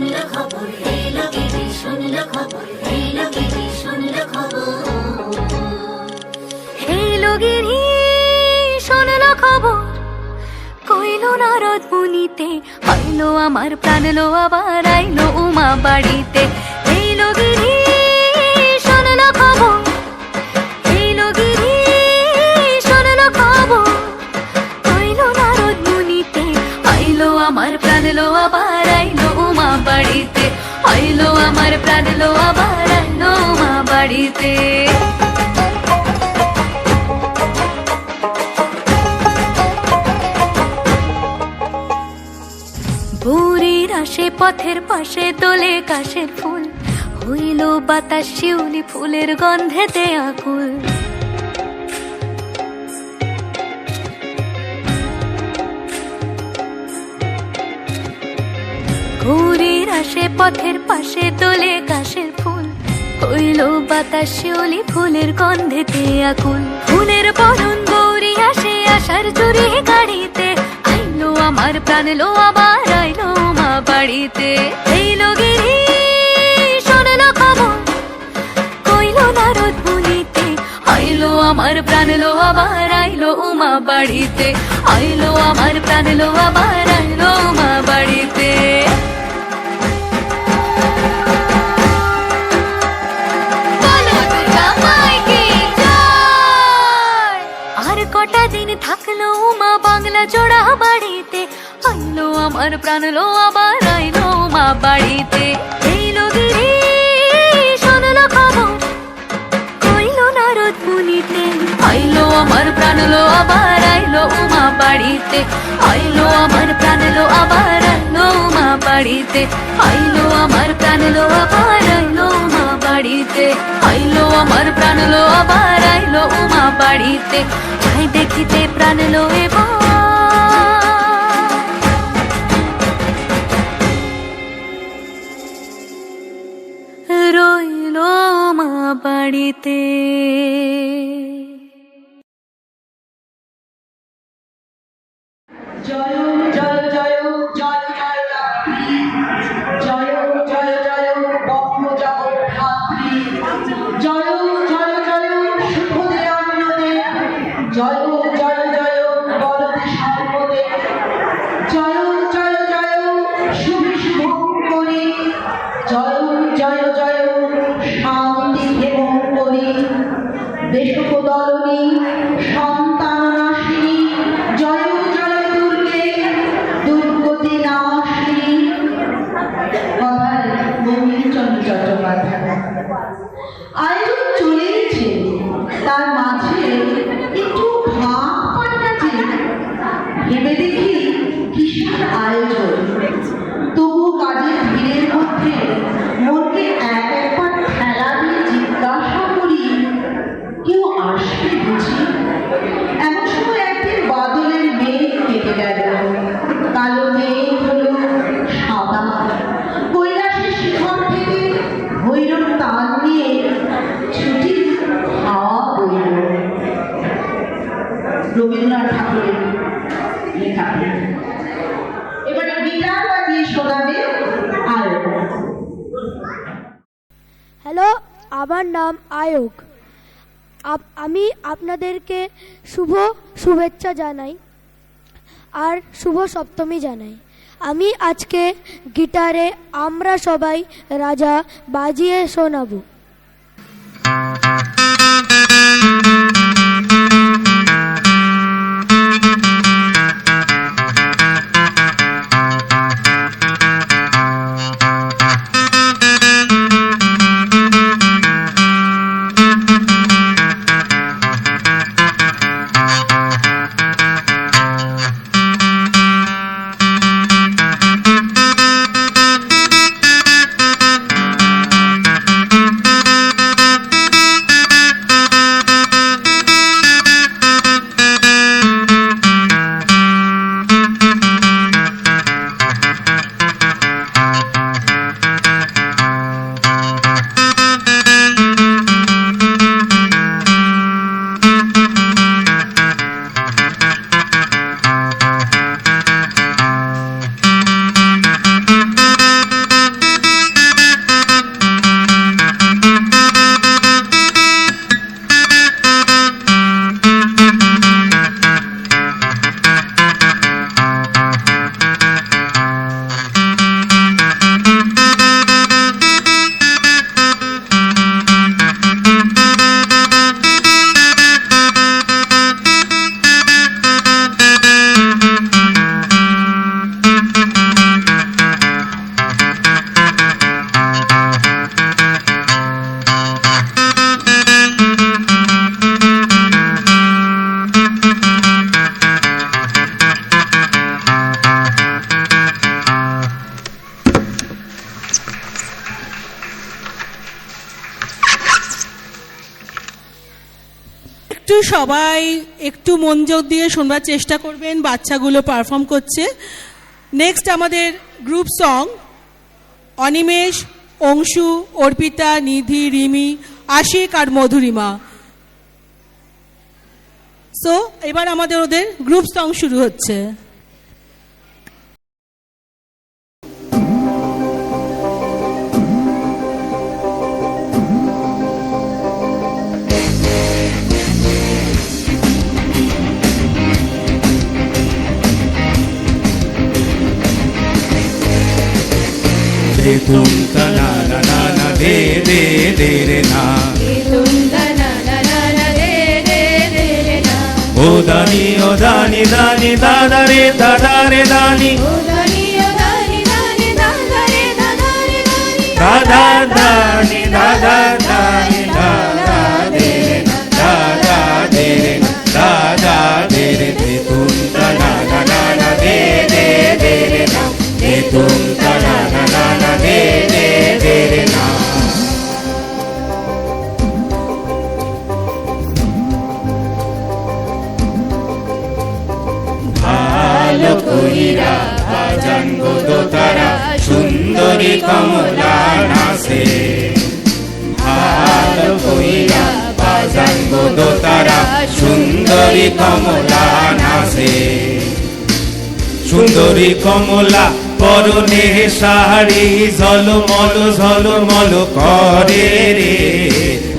শুনলো খবর, এই লোকেরই শুনলো খবর, এই লোকেরই শুনলো খবর। এই লোকেরই শুনলো খবর, কইল নারদ মুনিতে, আইলো আমার প্রাণ লো আবার আইলো উমা বাড়িতে। এই লোকেরই শুনলো খবর, এই লোকেরই শুনলো খবর, কইল নারদ মুনিতে, আইলো আমার প্রাণ লো আবার আইলো উমা বাড়িতে, আইলো আমার প্রাণ লো আবার আইলো উমা বাড়িতে। ভোরের আসে পথের পাশে তোলে কাশের ফুল, হইল বাতাস শিউলি ফুলের গন্ধেতে আকুল। ভোরের আসে পথের পাশে তোলে কাশের ফুল, হইল বাতাস শিউলি ফুলের গন্ধেতে আকুল। ফুলের বরণ গৌরী আসে আশার চুরি গাড়িতে, আইলো আমার প্রাণ লো আবার আইলো মা বাড়িতে। এই লোকেরই শুনলো খবর, কইল নারদ মুনিতে, আইলো আমার প্রাণ লো আবার আইলো উমা বাড়িতে, আইলো আমার প্রাণ লো আবার আইলো উমা বাড়িতে। আর কটা দিন থাকলো উমা বাংলা জোড়া বাড়িতে, আইলো আমার প্রাণ লো আবার আইলো উমা বাড়িতে। এই লোকেরই শুনলো খবর, কইল নারদ মুনিতে, আইলো আমার প্রাণ লো আবার আইলো উমা বাড়িতে, আইলো আমার প্রাণ লো আবার আইলো উমা বাড়িতে, আইলো আমার প্রাণ লো আবার আইলো উমা বাড়িতে, আইলো আমার প্রাণ লো আবার আইলো উমা বাড়িতে। যাই দেখিতে প্রাণ লো এবার রইল মা বাড়িতে। জয় জয় জয় জয় জয় রাত্রি, জয় জয় জয় বঙ্গ জগদ্ধাত্রী, জয় জয় জয় শুভদে অন্নদে, জয় জয় জয় বলদে সর্বদে, জয় জয় জয় শুভে শুভঙ্করী, জয় জয় জয় শান্তি হেমঙ্করী, দেশকদলনী সন্তাননাশিনী, জয় জয় দুর্গে দুর্গতি নাশিনী। কথায় বঙ্কিমচন্দ্র চট্টোপাধ্যায়। আয়োজন চলেছে, তার মাঝে একটু ভাব পাল্টা যে ভেবে দেখি কিসের আয়োজন। তবু কাজের ভিড়ের মধ্যে মনকে একবার ঠেলা দিয়ে জিজ্ঞাসা করি, কেউ আসবে বুঝি? এমন সময় একদিন বাদলের মেঘ কেটে গেল, কালো মেঘ হলো সাদা। কৈলাসের শিখর থেকে ভৈরব তাল নিয়ে ছুটি হাওয়া বইল। রবীন্দ্রনাথ ঠাকুরের লেখা। এবারে গিটার বাজিয়ে শোনাবে আয়োগ। হ্যালো, আমার নাম আয়োগ। আমি আপনাদেরকে শুভেচ্ছা জানাই আর শুভ সপ্তমী জানাই। আমি আজকে গিটারে আমরা সবাই রাজা বাজিয়ে শোনাবো। একটু সবাই একটু মনোযোগ দিয়ে শোনবার চেষ্টা করবেন, বাচ্চাগুলো পারফর্ম করছে। নেক্সট আমাদের গ্রুপ সং অনিমেষ, অংশু, অর্পিতা, নিধি, রিমি, আশিক আর মধুরিমা। সো এবার আমাদের ওদের গ্রুপ সং শুরু হচ্ছে। तुम तना ना ना ना दे दे दे रे ना ओ दानी दानी दादा रे दादा रे दानी दादा दानी दादा दानी दादा दे रे दादा दे रे दादा दे रे तुम तना ना ना ना दे दे दे रे ना तुम तना ना ना ना दे दे दे रे ना ভালো কইরা বাজান গো দোতারা সুন্দরী কমলা নাচে ভালো কইরা বাজান গো দোতারা সুন্দরী কমলা নাচে সুন্দরী কমলা পরনে শাড়ি ঝলমল করে রে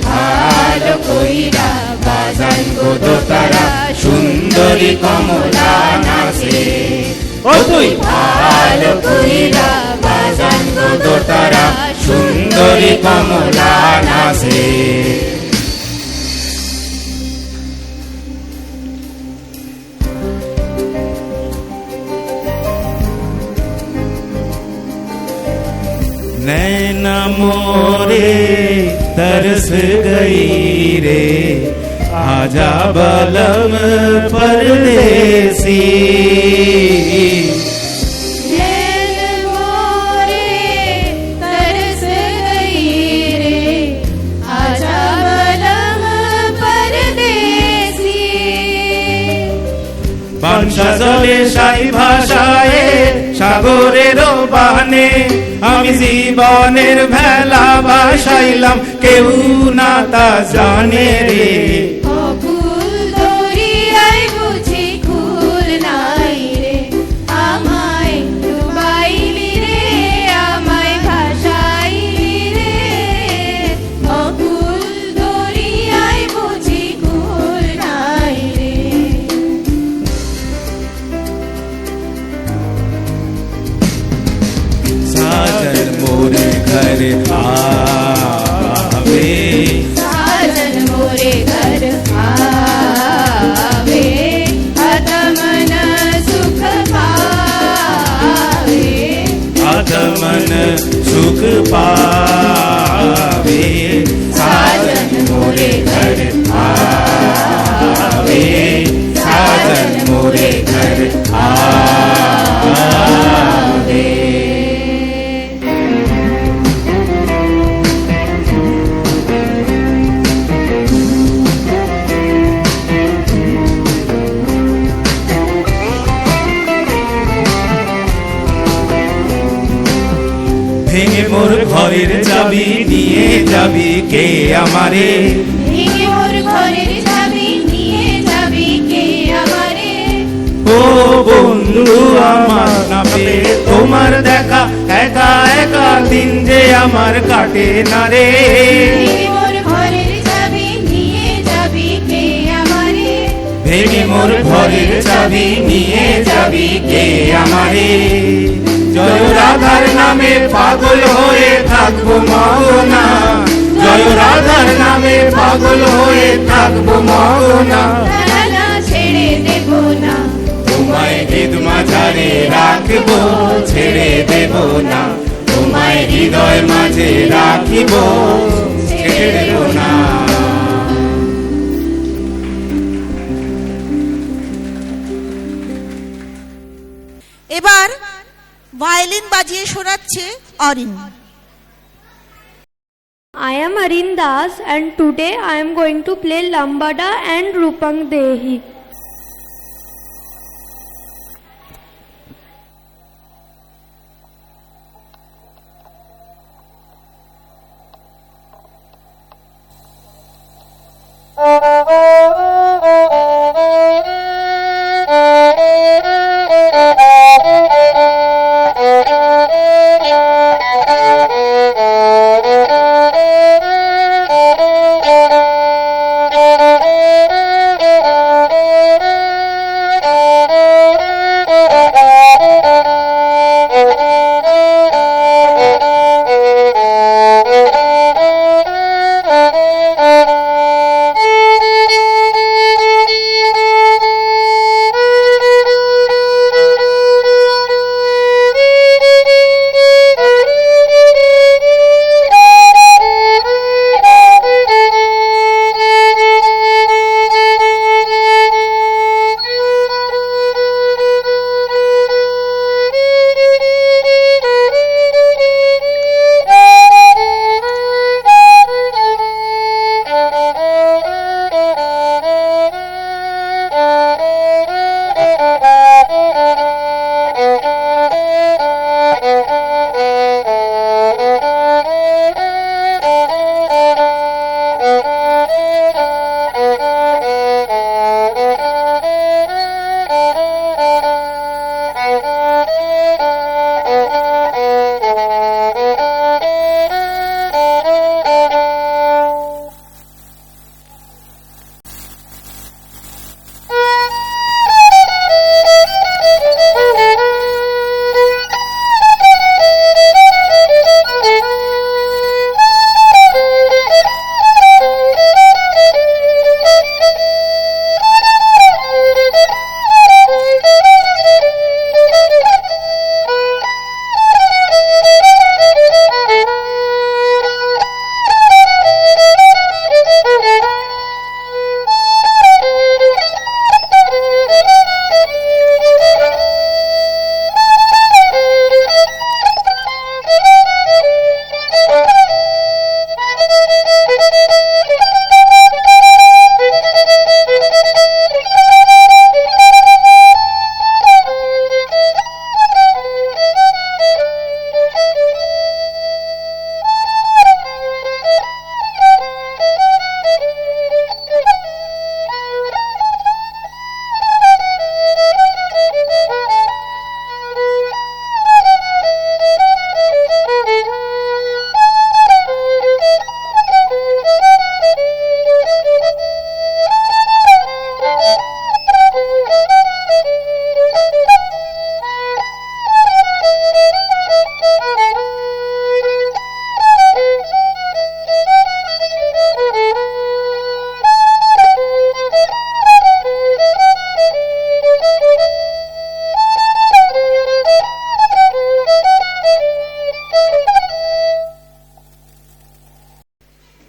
ভালো কইরা বাজান গো দোতারা সুন্দরী কমলা নাচে ও তুই ভালো কইরা বাজান গো দোতারা সুন্দরী কমলা নাচে नैना मोरे तरस गई रे आजा बलम परदेसी বাংশা জলে সাই ভাষায় সাগরের বানে আমি জীবনের ভেলা ভাসাইলাম কেউ না তা জানে রে घर आवे साजन मोरे घर आवे आत्मन सुख पावे आत्मन सुख पावे साजन मोरे घर आवे साजन मोरे घर आवे ভেঙে মোর ঘরের চাবি নিয়ে যাবি কে আমারে ভেঙে মোর ঘরের চাবি নিয়ে যাবি কে আমারে ও বন্ধু আমার না পেয়ে তোমার দেখা একা একা দিন যে আমার কাটে না রে ভেঙে মোর ঘরের চাবি নিয়ে যাবি কে আমারে ভেঙে মোর ঘরের চাবি নিয়ে যাবি কে আমারে জয় রাধার নামে পাগল হয়ে থাকবো মগনা জয় রাধার নামে পাগল হয়ে থাকবো মগনা না ছেড়ে দেব না তোমায় হৃদ মাঝারে রাখবো ছেড়ে দেব না তোমায় হৃদয় মাঝে রাখিব ছেড়ে দেব না এবার ভায়োলিন বাজিয়ে শোনাচ্ছে Orin. I am Arin Das and today I am going to play Lambada and Rupang Dehi.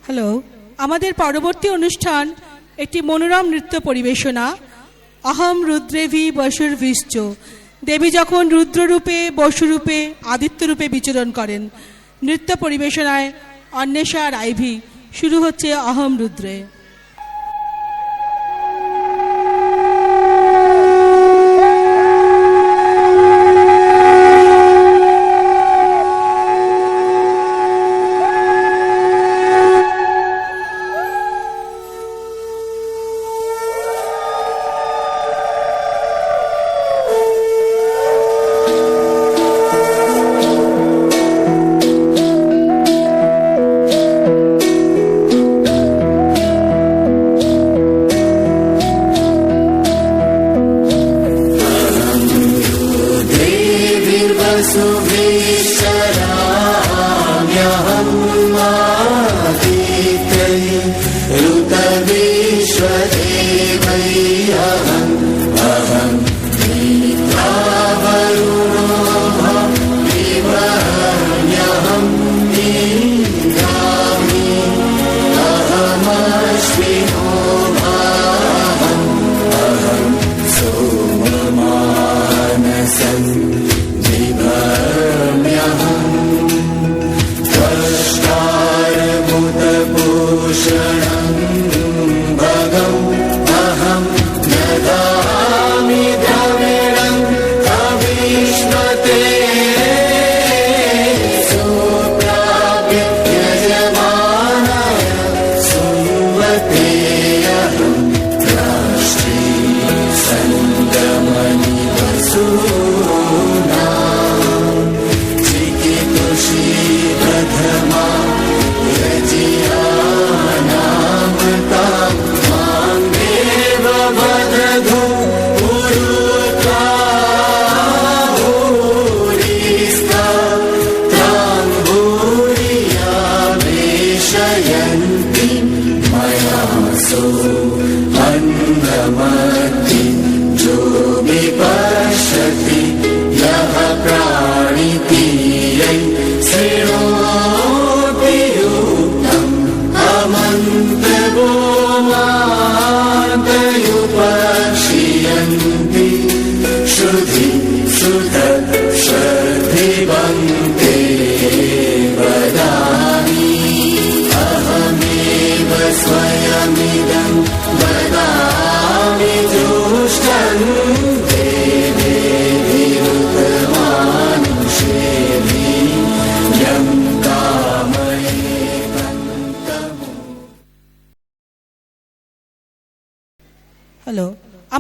Hello, আমাদের পরবর্তী অনুষ্ঠান একটি মনোরম নৃত্য পরিবেশনা। অহম রুদ্রেভি বসুর্ভিশ্চ। দেবী যখন রুদ্ররূপে, বসুরূপে, আদিত্যরূপে বিচরণ করেন। নৃত্য পরিবেশনায় অন্বেষা রাইভি। শুরু হচ্ছে অহম রুদ্রে।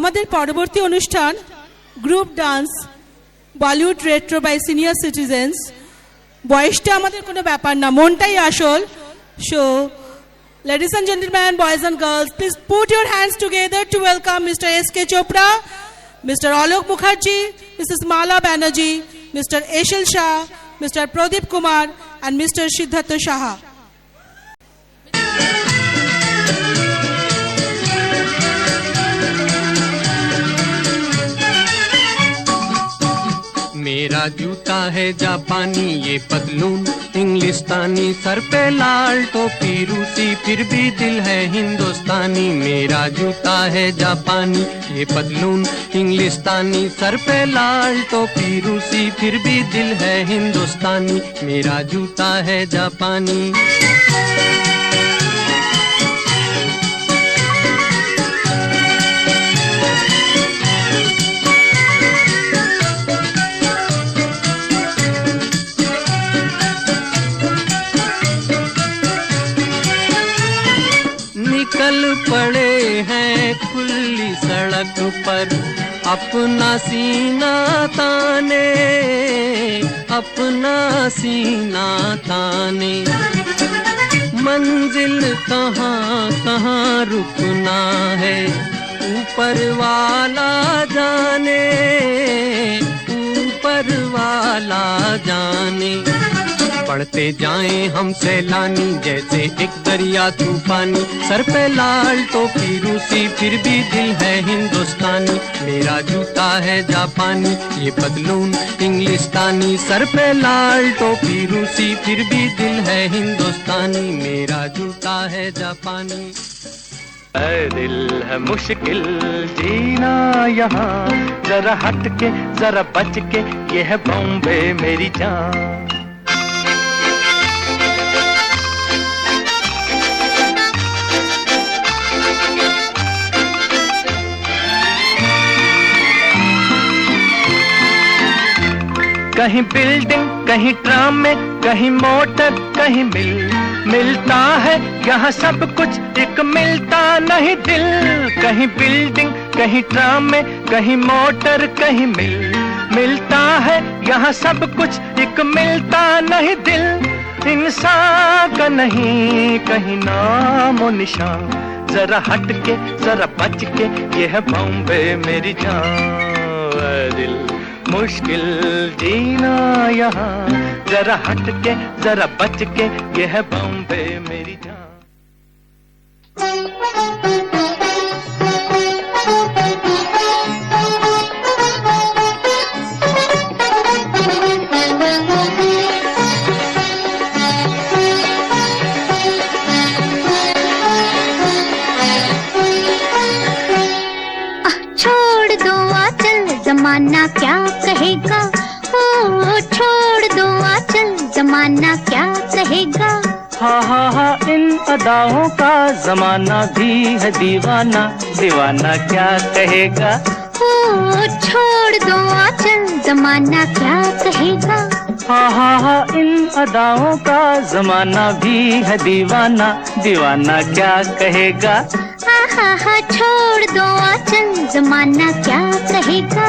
আমাদের পরবর্তী অনুষ্ঠান group dance Bollywood retro by senior citizens. বয়সটা আমাদের কোনো ব্যাপার না, মনটাই আসল। So ladies and gentlemen, boys and girls, please put your hands together to welcome Mr. S.K. Chopra, Mr. Alok Mukherjee, Mrs. Mala Banerjee, Mr. Eshil Shah, Mr. Pradeep Kumar and Mr. Siddhartha Shaha. मेरा जूता है जापानी, ये पतलून इंग्लिस्तानी, sir पे लाल टोपी रूसी, फिर भी दिल है हिंदुस्तानी। मेरा जूता है जापानी, ये पतलून इंग्लिस्तानी, सर पे लाल टोपी रूसी, फिर भी दिल है हिंदुस्तानी। मेरा जूता है जापानी। निकल पड़े हैं खुली सड़क पर, अपना सीना ताने, अपना सीना ताने। मंजिल कहाँ कहाँ रुकना है, ऊपर वाला जाने, ऊपर वाला जाने। बढ़ते जाएं हम सैलानी, जैसे एक दरिया तूफानी, सर पे लाल टोपी रूसी, फिर भी दिल है हिंदुस्तानी। मेरा जूता है जापानी, ये पतलून इंग्लिस्तानी, सर पे लाल टोपी रूसी, फिर भी दिल है हिंदुस्तानी। मेरा जूता है जापानी। दिल है मुश्किल जीना यहाँ, जरा हट के जरा बच के, ये है बॉम्बे मेरी जान। कहीं बिल्डिंग कहीं ट्राम में, कहीं मोटर कहीं मिलता है यहाँ सब कुछ, एक मिलता नहीं दिल। कहीं बिल्डिंग कहीं ट्राम में, कहीं मोटर कहीं मिलता है यहाँ सब कुछ, एक मिलता नहीं दिल। इंसान का नहीं कहीं नामो निशान, जरा हट के जरा बच के, ये है बॉम्बे मेरी जान। दिल मुश्किल जीना यहाँ, जरा हट के जरा बच के, ये है बॉम्बे मेरी जान। छोड़ दो आंचल, जमाना क्या कहेगा, ओ छोड़ दो आंचल, जमाना क्या कहेगा। हा इन अदाओं का जमाना भी है दीवाना, दीवाना क्या कहेगा। ओ छोड़ दो आंचल, जमाना क्या कहेगा। हा इन अदाओं का जमाना भी है दीवाना, दीवाना क्या कहेगा। हा छोड़ दो आंचल, जमाना क्या कहेगा।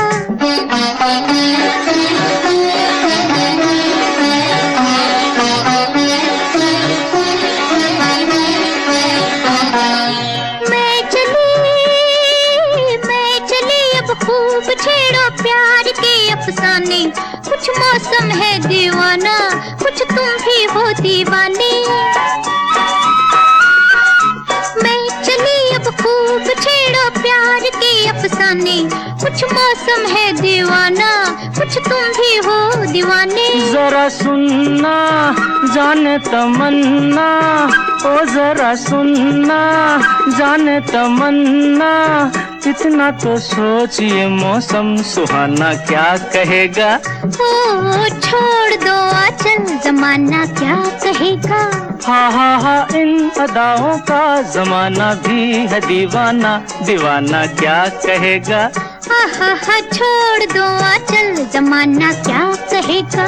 मैं चली अब खूब छेड़ो प्यार के अफसाने, कुछ मौसम है दीवाना, कुछ तुम भी हो दीवाने। मैं चली अब खूब छेड़ो प्यार के अफसाने, कुछ मौसम है दीवाना, कुछ तुम भी हो दीवाने। जरा सुनना जाने तमन्ना, ओ जरा सुनना जाने तमन्ना, इतना तो सोचिए मौसम सुहाना क्या कहेगा। ओ छोड़ दो आंचल, जमाना क्या कहेगा। हा इन अदाओं का जमाना भी है दीवाना, दीवाना क्या कहेगा। हा छोड़ दो आंचल, जमाना क्या कहेगा।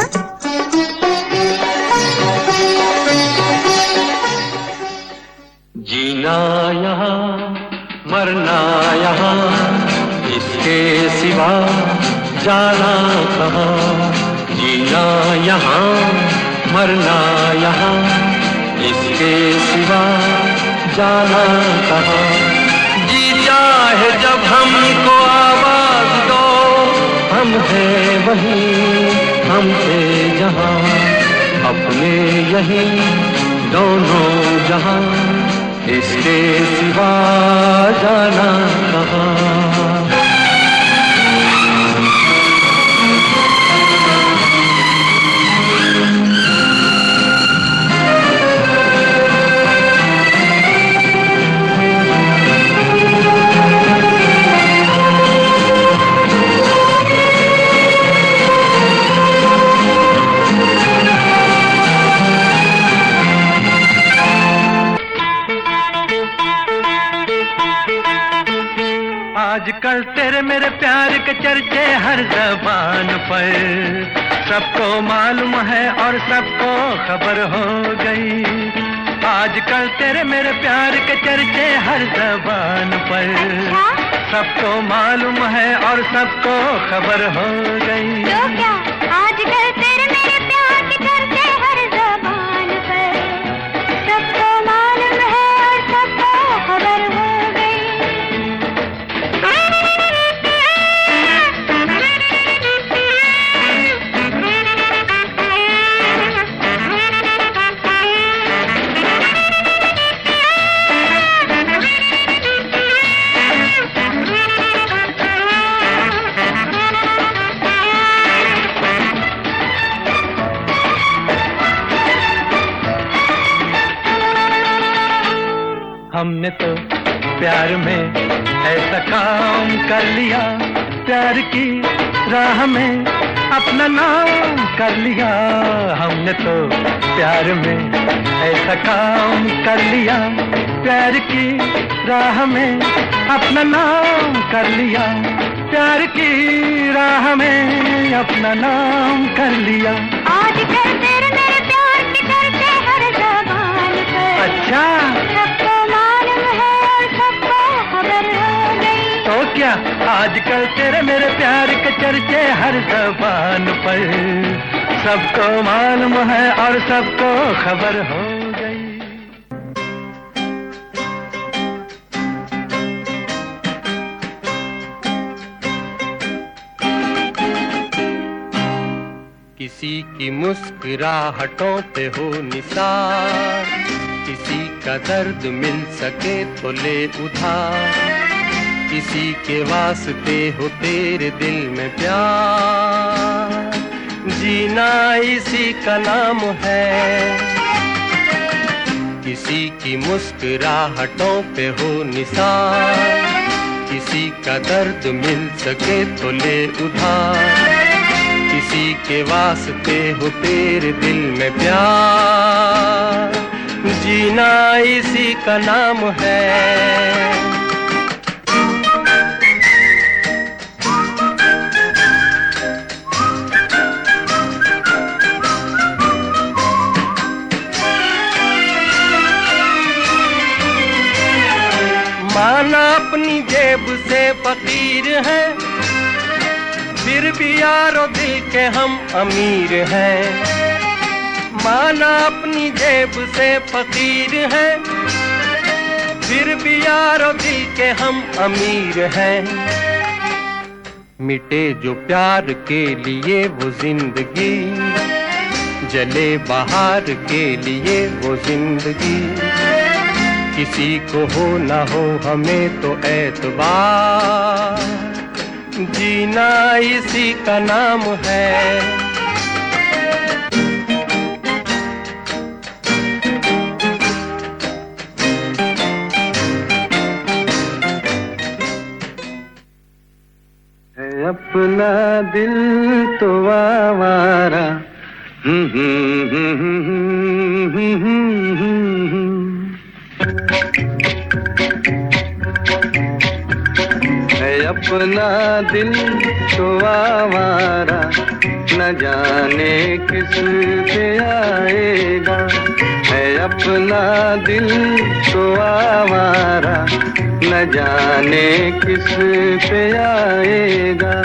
जीना यहाँ मरना यहाँ, सिवा जाना कहाँ, जीना यहाँ मरना यहाँ, इसके सिवा जाना कहाँ। जी चाहे जब हमको आवाज दो, हम हैं वहीं हम थे जहाँ, अपने यहीं दोनों जहाँ, इसके सिवा जाना कहाँ। आजकल तेरे मेरे प्यार के चर्चे हर ज़बान पर, सबको मालूम है और सबको खबर हो गई। आजकल तेरे मेरे प्यार के चर्चे हर ज़बान पर, सबको मालूम है और सबको खबर हो गई। तो क्या आजकल तेरे मेरे प्यार के चर्चे हर ज़बान पर, सबको मालूम है और सबको खबर हो गई। हमने तो प्यार में ऐसा काम कर लिया, प्यार की राह में अपना नाम कर लिया। हमने तो प्यार में ऐसा काम कर लिया, प्यार की राह में अपना नाम कर लिया, प्यार की राह में अपना नाम कर लिया। आजकल तेरे मेरे प्यार के चर्चे हर ज़बान पर, अच्छा सबको मालूम है और सबको खबर हो गई। तो क्या आजकल तेरे मेरे प्यार के चर्चे हर ज़बान पर, सबको मालूम है और सबको खबर हो गई। किसी की मुस्कुराहटों पे हो निसार, किसी का दर्द मिल सके तो ले उधार, किसी के वास्ते हो तेरे दिल में प्यार, जीना इसी का नाम है। किसी की मुस्कुराहटों पे हो निसार, किसी का दर्द मिल सके तो ले उधार, किसी के वास्ते हो तेरे दिल में प्यार, जीना इसी का नाम है। माना अपनी जेब से फकीर है, फिर भी यारो दिल के हम अमीर हैं। माना अपनी जेब से फकीर है, फिर भी यारो दिल के हम अमीर हैं। मिटे जो प्यार के लिए वो जिंदगी, जले बाहर के लिए वो जिंदगी, किसी को हो ना हो हमें तो एतबार, जीना इसी का नाम है। अपना दिल तो आवारा, है अपना दिल तो आवारा, न जाने किस पे आएगा, है अपना दिल तो आवारा न जाने किस पे आएगा।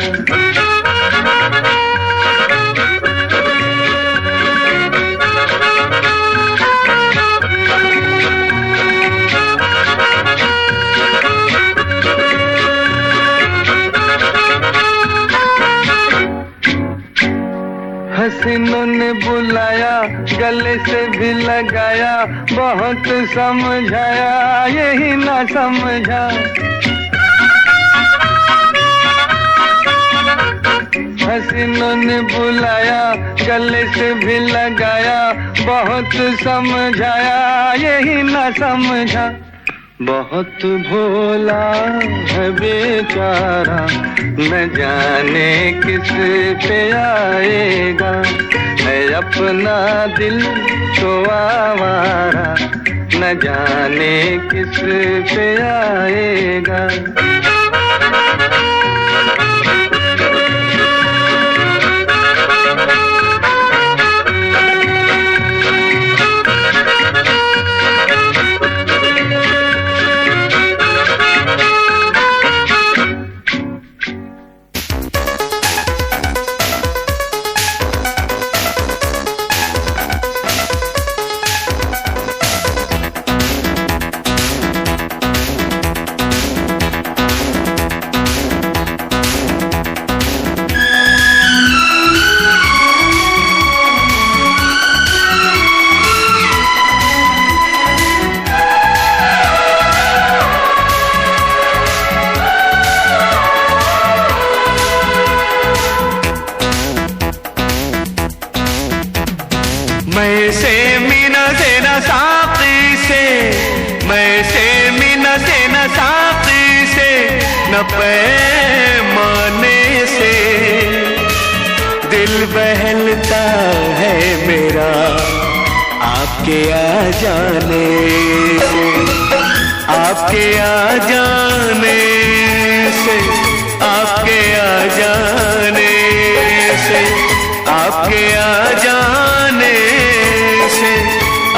हसीनों ने बुलाया, गले से भी लगाया, बहुत समझाया यही ना समझा। हसीनों ने बुलाया, गले से भी लगाया, बहुत समझाया यही ना समझा। बहुत भोला है बेचारा न जाने किस पे आएगा। है अपना दिल तो आवारा न जाने किस पे आएगा। मैं से मीना से न साकी से, मैं से मीना से न साकी से, न पैमाने से दिल बहलता है मेरा आपके आ जाने से। आपके आ जाने से, आपके आ जाने से, आपके आ जाने से,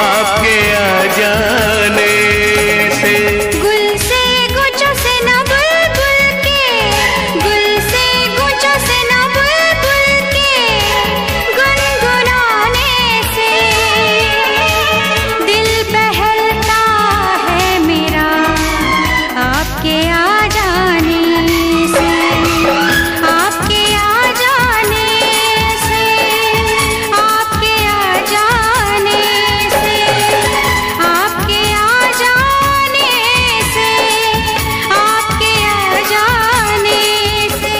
आपके आ जाने से। गुल से गुच्छों से ना बुलबुल के, गुल से गुच्छों से ना बुलबुल के गुनगुनाने से दिल बहलता है मेरा आपके आ जाने से। आपके आ जाने से, आपके आ जाने से, आपके आ जाने से, आपके आ जाने से।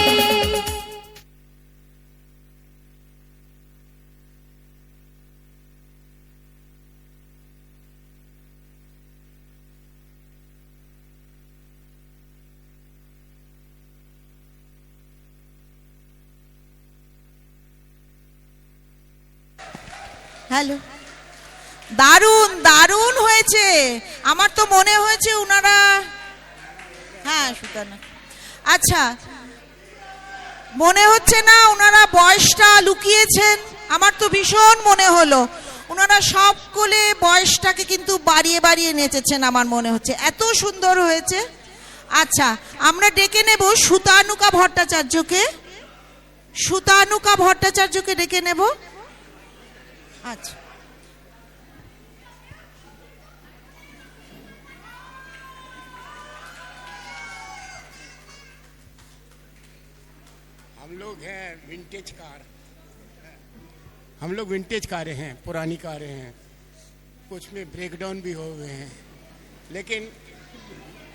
হ্যালো, দারুণ দারুণ হয়েছে। আমার তো মনে হয়েছে ওনারা, হ্যাঁ সুতানা, আচ্ছা মনে হচ্ছে না ওনারা বয়সটা লুকিয়েছেন। আমার তো ভীষণ মনে হলো ওনারা সকলে বয়সটাকে কিন্তু বাড়িয়ে বাড়িয়ে নেচেছেন আমার মনে হচ্ছে, এত সুন্দর হয়েছে। আচ্ছা আমরা ডেকে নেব সুতানুকা ভট্টাচার্যকে, সুতানুকা ভট্টাচার্যকে ডেকে নেব। अच्छा हम लोग हैं विंटेज कार, हम लोग विंटेज कारें हैं, पुरानी कारें हैं, कुछ में ब्रेकडाउन भी हो गए हैं, लेकिन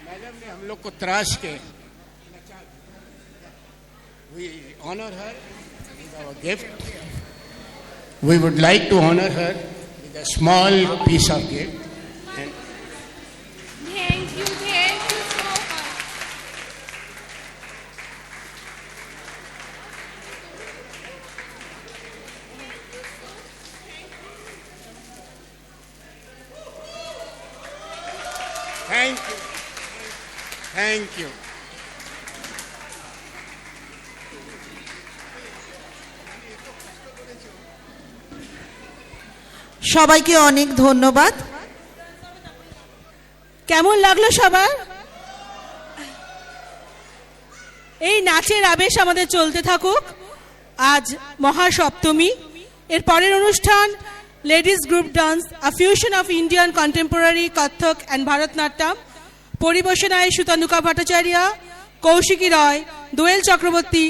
मैडम ने हम लोग को तराश के we honour her with our gift. We would like to honor her with a small piece of gift. And Thank you so much. thank you. Thank you. সবাইকে অনেক ধন্যবাদ। কেমন লাগলো সবার? এই নাচের আবেশ আমাদের চলতে থাকুক। আজ মহাসপ্তমী। এর পরের অনুষ্ঠান ladies group dance, a fusion of Indian contemporary Kathak and Bharatanatyam. পরিবেশনায় Sutanuka Bhattacharya, Kaushiki Roy, Doyel Chakraborty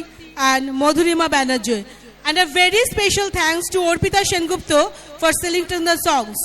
and Madhurima Banerjee. And a very special thanks to Orpita Sengupta for selecting the songs.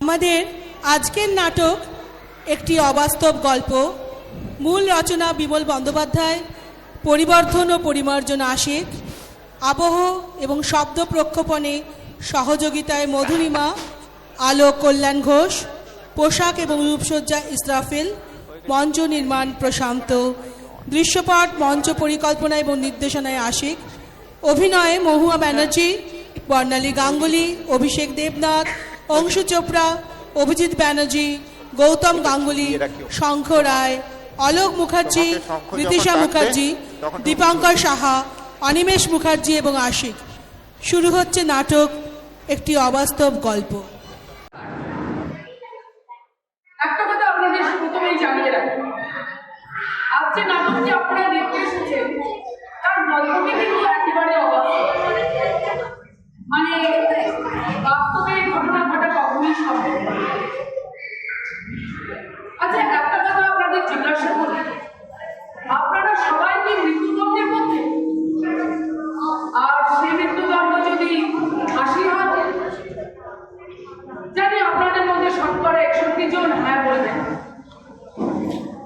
আমাদের আজকের নাটক একটি অবাস্তব গল্প। মূল রচনা বিমল বন্দ্যোপাধ্যায়, পরিবর্ধন ও পরিমার্জন আশিক, আবহ এবং শব্দ প্রক্ষেপণে সহযোগিতায় মধুরিমা, আলোক কল্যাণ ঘোষ, পোশাক এবং রূপসজ্জা ইসরাফিল, মঞ্চ নির্মাণ প্রশান্ত, দৃশ্যপট মঞ্চ পরিকল্পনা এবং নির্দেশনায় আশিক, অভিনয়ে মহুয়া ব্যানার্জি, বর্ণালী গাঙ্গুলি, অভিষেক দেবনাথ, অংশু চোপড়া, অভিজিৎ ব্যানার্জি, গৌতম গাঙ্গুলি, শঙ্খ রায়, অলোক মুখার্জি, ঋতিশা মুখার্জি, দীপঙ্কর সাহা, অনিমেষ মুখার্জি এবং আশিক। শুরু হচ্ছে নাটক একটি অবাস্তব গল্প। একটা কথা আপনাদের প্রথমেই জানিয়ে রাখি, আজ যে নাটকটি আপনারা দেখতে এসেছেন তার গল্পটি কিন্তু একেবারে অবাস্তব, মানে বাস্তবে ঘটনা ঘটা কখনোই সম্ভব নয়। আচ্ছা, একটা কথা আপনাদের জিজ্ঞাসা করি, আপনারা সবাই কি মৃত্যুদণ্ডের পক্ষে? আর সেই মৃত্যুদণ্ড যদি ফাঁসি হয়, জানি আপনাদের মধ্যে শতকরা 61 জন হ্যাঁ বলবেন,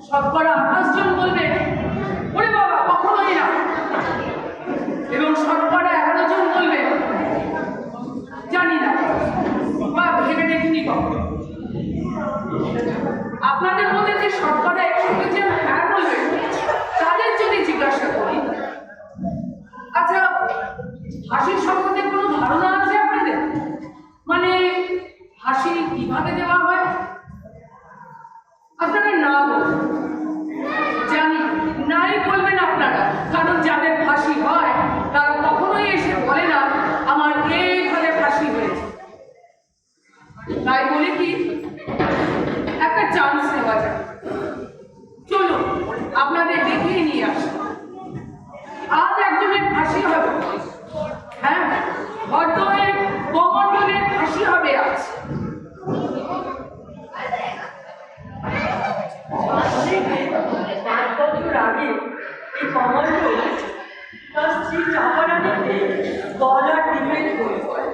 শতকরা 28 জন বলবেন ওরে বাবা কখনোই না, এবং শতকরা 11 জন বলবেন জানি না বা ভেবে দেখিনি কখনো। আপনাদের মধ্যে যে শতকরা 61 জন হ্যাঁ বলবেন তাদের যদি জিজ্ঞাসা করি, আচ্ছা ফাঁসির সম্বন্ধে কোনো ধারণা আছে আপনাদের? মানে ফাঁসি কিভাবে দেওয়া হয়? আপনারা না বলবেন, জানি নাই বলবেন আপনারা, কারণ যাদের ফাঁসি হয় তারা কখনোই এসে বলে না আমার এইভাবে ফাঁসি হয়েছে। তাই বলে কি একটা চান্স নেওয়া যায়, চলুন আপনাদের দেখিয়ে নিয়ে আসি। আজ একজনের ফাঁসি হবে, হ্যাঁ ভদ্রয়ের কমণ্ডলের ফাঁসি হবে আজ। 5 বছর আগে এই কমণ্ডল তার স্ত্রী চাপারানিতে গলার ডিবেট বই করে।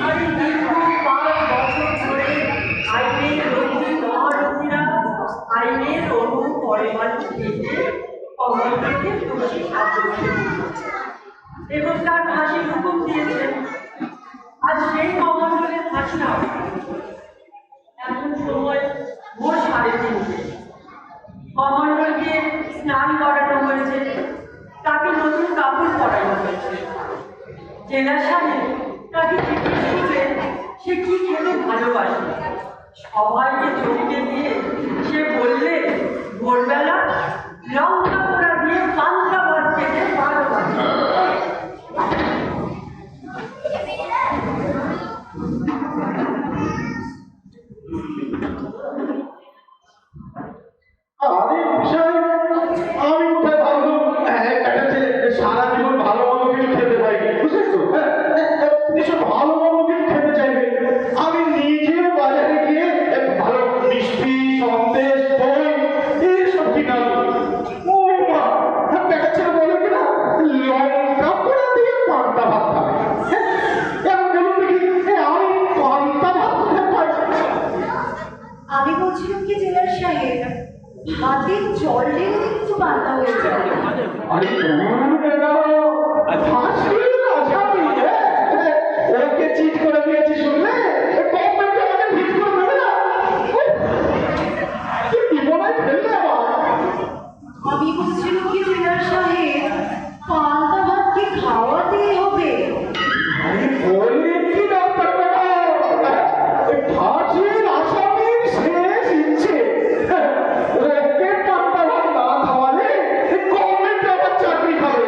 আর এই দীর্ঘ 5 বছর ধরে আইনের রঘু মহারথীরা আইনের অনুপরিমাণ থেকে কমণ্ডলকে দোষী সাব্যস্ত করেছে এবং তার ফাঁসির হুকুম দিয়েছেন। আর সেই কমণ্ডলের ফাঁসি হবে এখন সময় ভোর 3:30। কমণ্ডলকে স্নান করানো হয়েছে, তাকে নতুন কাপড় পরানো হয়েছে। জেলা সাহেব তাকে জিজ্ঞেস করলেন সে কি খেতে ভালোবাসে। সবাইকে চমকে দিয়ে সে বললে ভোরবেলা লঙ্কা পোড়া দিয়ে পান্তা ভাত খেতে ভালোবাসে। আরে বিষয় আমি কোথায় ভাবলো একটা ছেলে সারা জীবন ভালো মন্দ কিছু খেতে পাইনি, বুঝলেন তো? নিশ্চয় ভালো মন্দ কিছু খেতে চাইবে। আমি নিজেও বাজারে গিয়ে ভালো মিষ্টি সন্দেশ দই এইসব কিনাবো। ও মা, একটা ছেলে বলে কিনা লঙ্কা পোড়া দিয়ে পান্তা ভাত খাবে। এখন বলুন দেখি আমি পান্তা ভাত কোথায় পাই? আমি বলছিলাম কি জেলার সাহেব, হাতের জলেও কিন্তু পাল্টা হয়ে যায়। আরে ওকে চিট করে দিয়েছি শুনলে গভর্নমেন্ট আমাকে ঠিক করে দেবে না। কি মনে ফেললে আমার? আমি বলছিলাম কি জেলার সাহেব, পান্তা ভাত কি খাওয়াতেই হবে? আমি বলি কি ডাক্তার ফাঁসির আসামির শেষ ইচ্ছে ওকে পান্তা ভাত না খাওয়ালে গভর্নমেন্ট আমার চাকরি খাবে।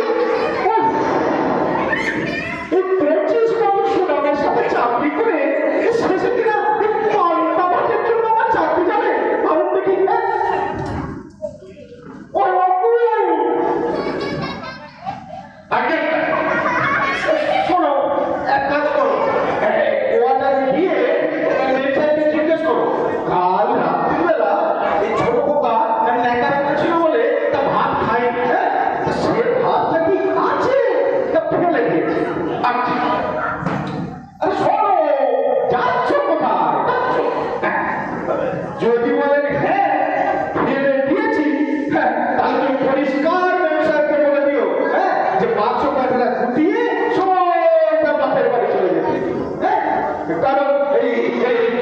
কারণ এই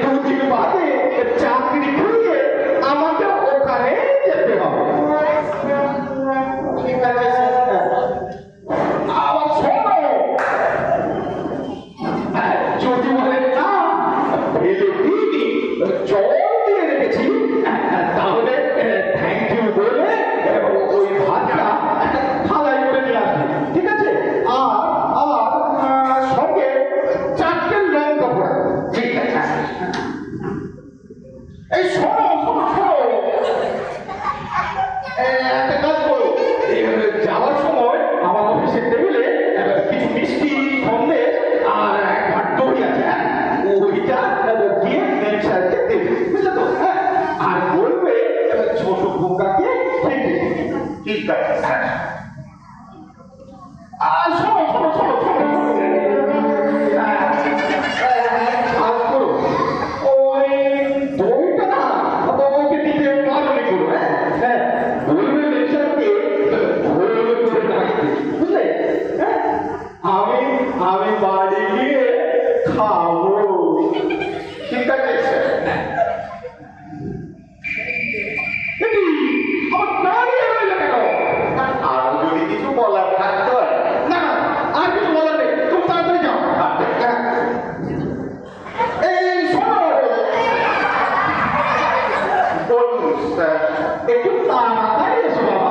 দুদিন বাদে চাকরি খুঁজে আমাকে ওখানে যেতে হবে। ঠিক আছে, আবার শোনো, যদি বলেন না ফেলে দিইনি, জল দিয়ে রেখেছি, তাহলে থ্যাংক ইউ বলে ওই ভাতটা থালায় করে নিয়ে আসবে। ঠিক আছে? আর সঙ্গে 4টে লঙ্কা পোড়া। ঠিক আছে। এই শোনো শোনো শোনো, একটা কাজ করো, যাওয়ার সময় আমার অফিসের টেবিলে কিছু মিষ্টি সন্দেশ আর এক ভাট দই আছে, ওইটা দিয়ে ম্যাম স্যারকে দেবে, বুঝলে তো? হ্যাঁ, আর বলবে ছোট বোকাকে খেতে। ঠিক আছে। আর শোনো শোনো শোনো শোনো, কাজ করো, ওই দইটা না ওকে দিতে পারবে করো। হ্যাঁ, বলবে লেকচারকে ভুল করে রাখতে, বুঝলে? হ্যাঁ, আমি বাড়ি গিয়ে খাবো। ঠিক আছে? আমার দাঁড়িয়ে রইল কেন? আর যদি কিছু বলার থাকতো? না না, আর কিছু বলার নেই, তুমি তাড়াতাড়ি যাও। এই শোনো, বলুন স্যার, একটু তাড়াতাড়ি এসো বাবা।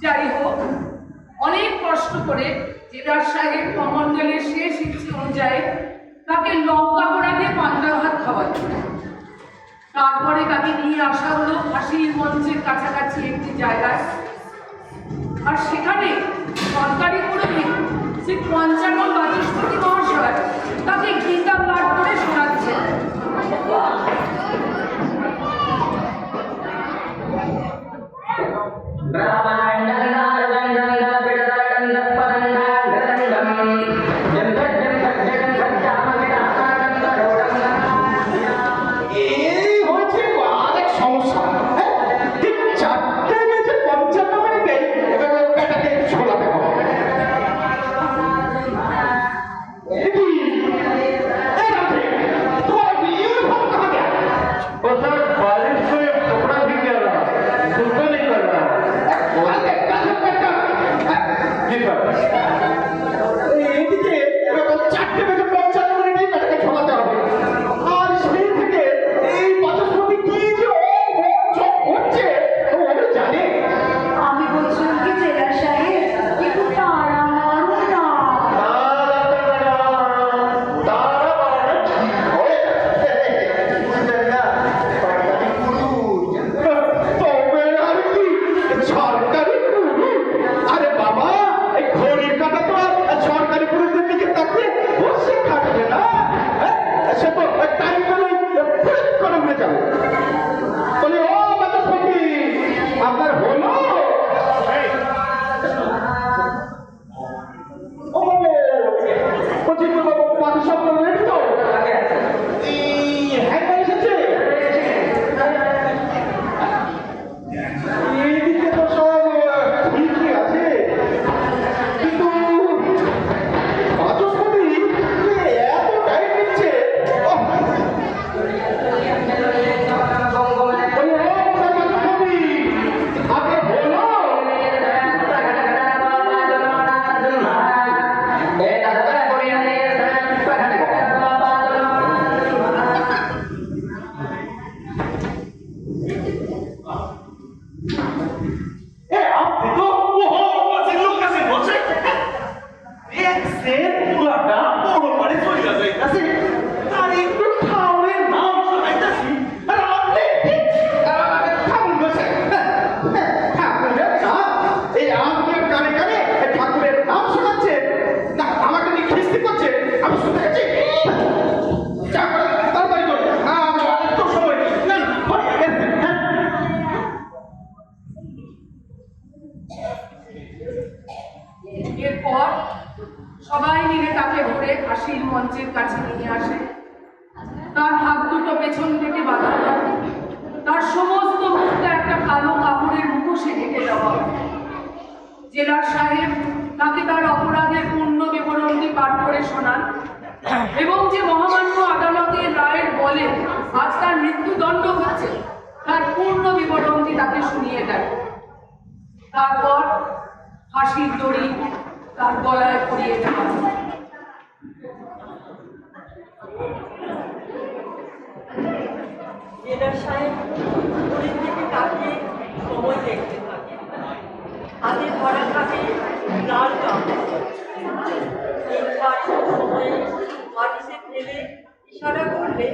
যাই হোক, অনেক কষ্ট করে জেলার সাহেব কমণ্ডলের শেষ ইচ্ছে অনুযায়ী তাকে লঙ্কা পোড়া দিয়ে পান্তা ভাত খাওয়ালো। তারপরে তাকে নিয়ে আসা হলো ফাঁসির মঞ্চের কাছাকাছি একটি জায়গায়, আর সেখানে সরকারি পুরোহিত শ্রী পঞ্চানন বাচস্পতি মহাশয় তাকে গীতা পাঠ করে শোনাচ্ছে। এই হচ্ছে অনেক সমস্যা। ঠিক 4:55 মিনিটে ব্যাটাকে ছোলাতে হবে। তোমার ইউনিফর্ম कहाँ गया? वो सर बारिश में कपड़ा भीग गया, सुबह नहीं कर रहा। जी सर, এইদিকে 4:55 মিনিটে ব্যাটাকে ছোলাতে হবে। আর সেই থেকে এই বাচস্পতি কি যে হচ্ছে ওরা জানে। আমি বলছিলাম কি জেলার সাহেব একটু তাড়া মারুন না। আরে বাবা, এই ঘড়ির কাঁটা তো আর সরকারি পুরুষদের দিকে তাকিয়ে বসে থাকবে না। সে তো টাইম পেলেই ফিট করে উড়ে যাবে। বলে, ও বাচস্পতি, আপনার হলো? ও বলছি বাকি সব রেডি তো? এই হ্যাঁ এসেছে? এইদিকে তো সব ঠিকই আছে, কিন্তু বাচস্পতি এত টাইম নিচ্ছে। বাচস্পতি, আপনার হলো? आप देखो, वो मजे लोग कैसे बोलছে? এক সেট পুরাটা বড় পারে চলে গেছে। আছে আর একটু খাওয়ার নাম শোনাইতাছি, আর আপনি খাবুন বসে। ঠাকুরের নাম, এই আপনি কানে কানে ঠাকুরের নাম শোনাচ্ছে না, আমাকে নিয়ে খিস্তি করছে, আমি শুনতে গেছি। তাড়াতাড়ি করো, একটু সময় নেই। না হয়ে গেছে। এরপর সবাই মিলে তাকে ধরে ফাঁসির মঞ্চের কাছে নিয়ে আসে। তার হাত দুটো পেছন থেকে বাঁধা হয়, তার সমস্ত মুখটা একটা কালো কাপড়ের মুখোশে জেলার সাহেব তাকে তার অপরাধের পূর্ণ বিবরণটি পাঠ করে শোনান এবং যে মহামান্য আদালতের রায়ের বলে আজ তার মৃত্যুদণ্ড হচ্ছে তার পূর্ণ বিবরণটি তাকে শুনিয়ে দেয়। তারপর ফাঁসির দড়ি তার গলায় পরিয়ে দেওয়া হয়। জেলার সাহেব ঘড়ির দিকে তাকিয়ে সময় দেখতে থাকে। হাতে ধরা থাকে লাল কাগজ। সময়ে মাটিতে ফেলে ইশারা করলে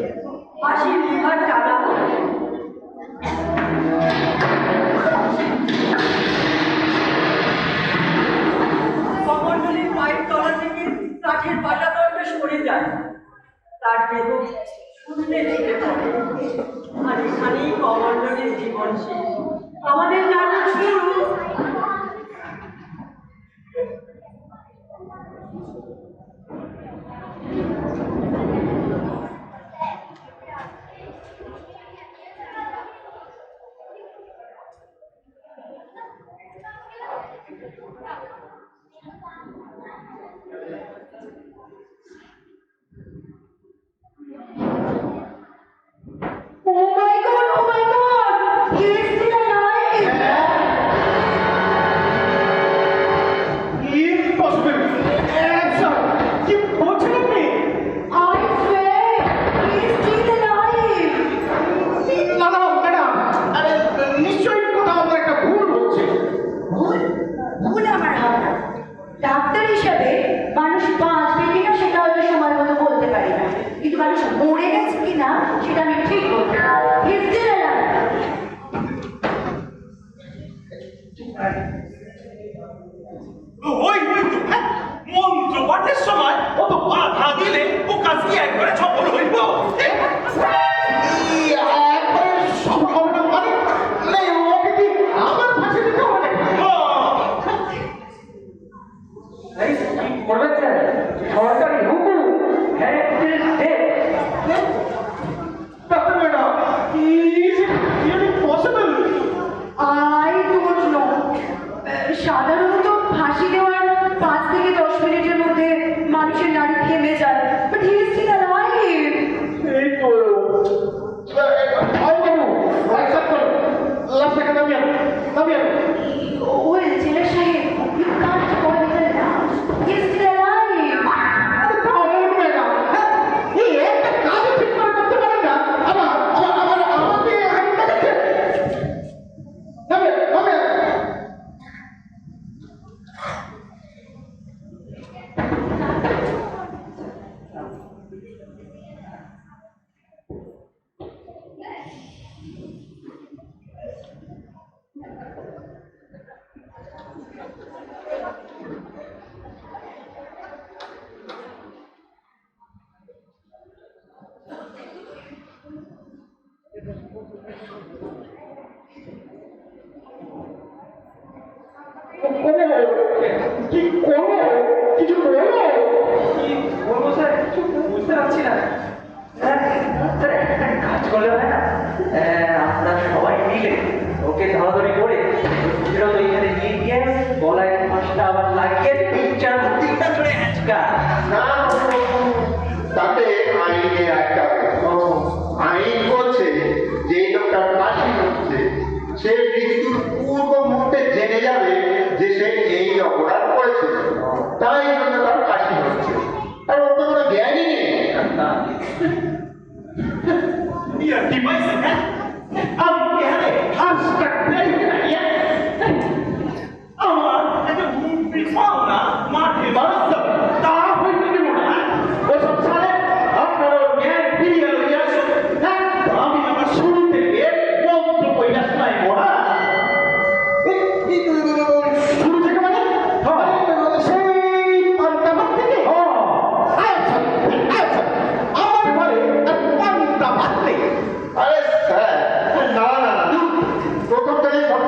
ফাঁসির লিভার টানা হয়। কমণ্ডলীর পায়ের তলা থেকে কাঠের পাটাতনটা সরে যায়। তার দেহ শূন্যে ঢেকে পড়ে। আর এখানেই কমণ্ডলীর জীবন শেষ। আমাদের নাটক শুরু। Oh my God! Oh my God! He is still alive! Impossible! Answer! কি বলছেন আপনি? I swear, he is still alive! না না ম্যাডাম, আরে নিশ্চয়ই কোথাও আপনার একটা ভুল হচ্ছে। ভুল? ভুল আমার হবে না। ডাক্তার হিসাবে মানুষ বাঁচবে কিনা সেটা হয়তো সময় মতো বলতে পারি না, কিন্তু মানুষ মরে গেছে কিনা সেটা আমি ঠিক বলতে পারি। He is still alive! ওই তো হ্যাঁ, মন্ত্র পাঠের সময় অত বাধা দিলে ও কাজ কি একবারে সফল হইব? সফল হবে না মানে ওকে কি আমার ফাঁসি দিতে হবে? সরকারি হুকুম Dr. Madam, is it really possible? I don't know. সাধারণত ফাঁসি দেওয়ার 5 থেকে 10 মিনিটের মধ্যে মানুষের নাড়ি থেমে যায়, but he is still alive. এই তো বাবু রাইসাত করো লাস্টটাকে নামিয়ে Well, জেলা সাহেব, you can't call it a laugh. He is still alive. Madam এই একটা কাজও ঠিক করে করতে পারেন না, আবার আমাকে আইন দেখাচ্ছে। কি করবো? কিছু বলো। কি বলবো স্যার, কিছু বুঝতে পারছি না। স্যার একটা কাজ করলে হয় না? আমরা সবাই মিলে ওকে ধরাধরি করে ফেরত ওইখানে নিয়ে গিয়ে গলায় ফাঁসটা আবার লাগিয়ে 3-4 ধরে হ্যাঁচকা। না তাতে আইনে একটা আইন বলছে যে লোকটা ফাঁসি হচ্ছে সে মৃত্যুর পূর্ব মুহূর্তে জেনে যাবে যে সে এই অপরাধ করেছে, তাই জন্য তার ফাঁসি হচ্ছে। আর ওর তো কোনো জ্ঞানই নেই। আমি এখানে হাসটা পেয়ে আমার একটা বিফল না মাঠে মানুষ তা হইতে দিব না। ওসব ছাড়ে আপনারা জ্ঞান ফিরিয়ে লইয়া আসুন। আমি আমার শুরু থেকে মন্ত্র কইরা শোনাই মোড়া শুরু থেকে মানে সেই পান্তাভাত থেকে আমার ঘরে পান্তাভাত নেই। আরে স্যার না প্রথম থেকে সব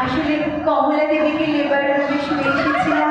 আসলে কমলা দেবীকে লেবার রুমে শুয়ে এসেছিলাম।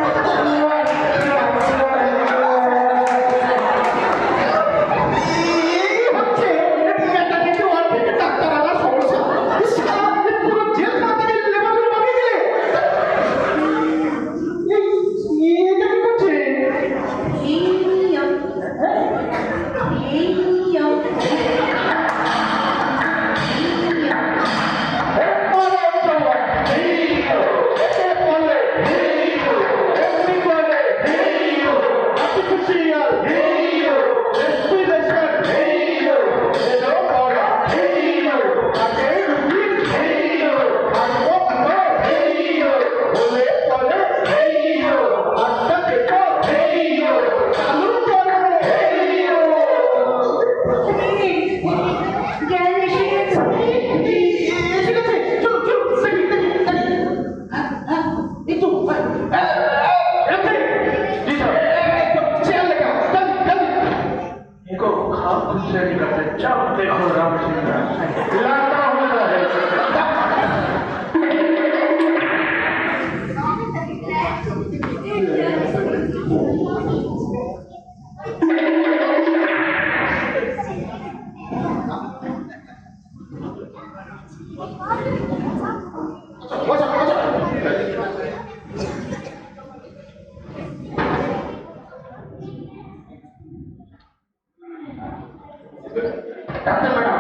ডাক্তার ম্যাডাম,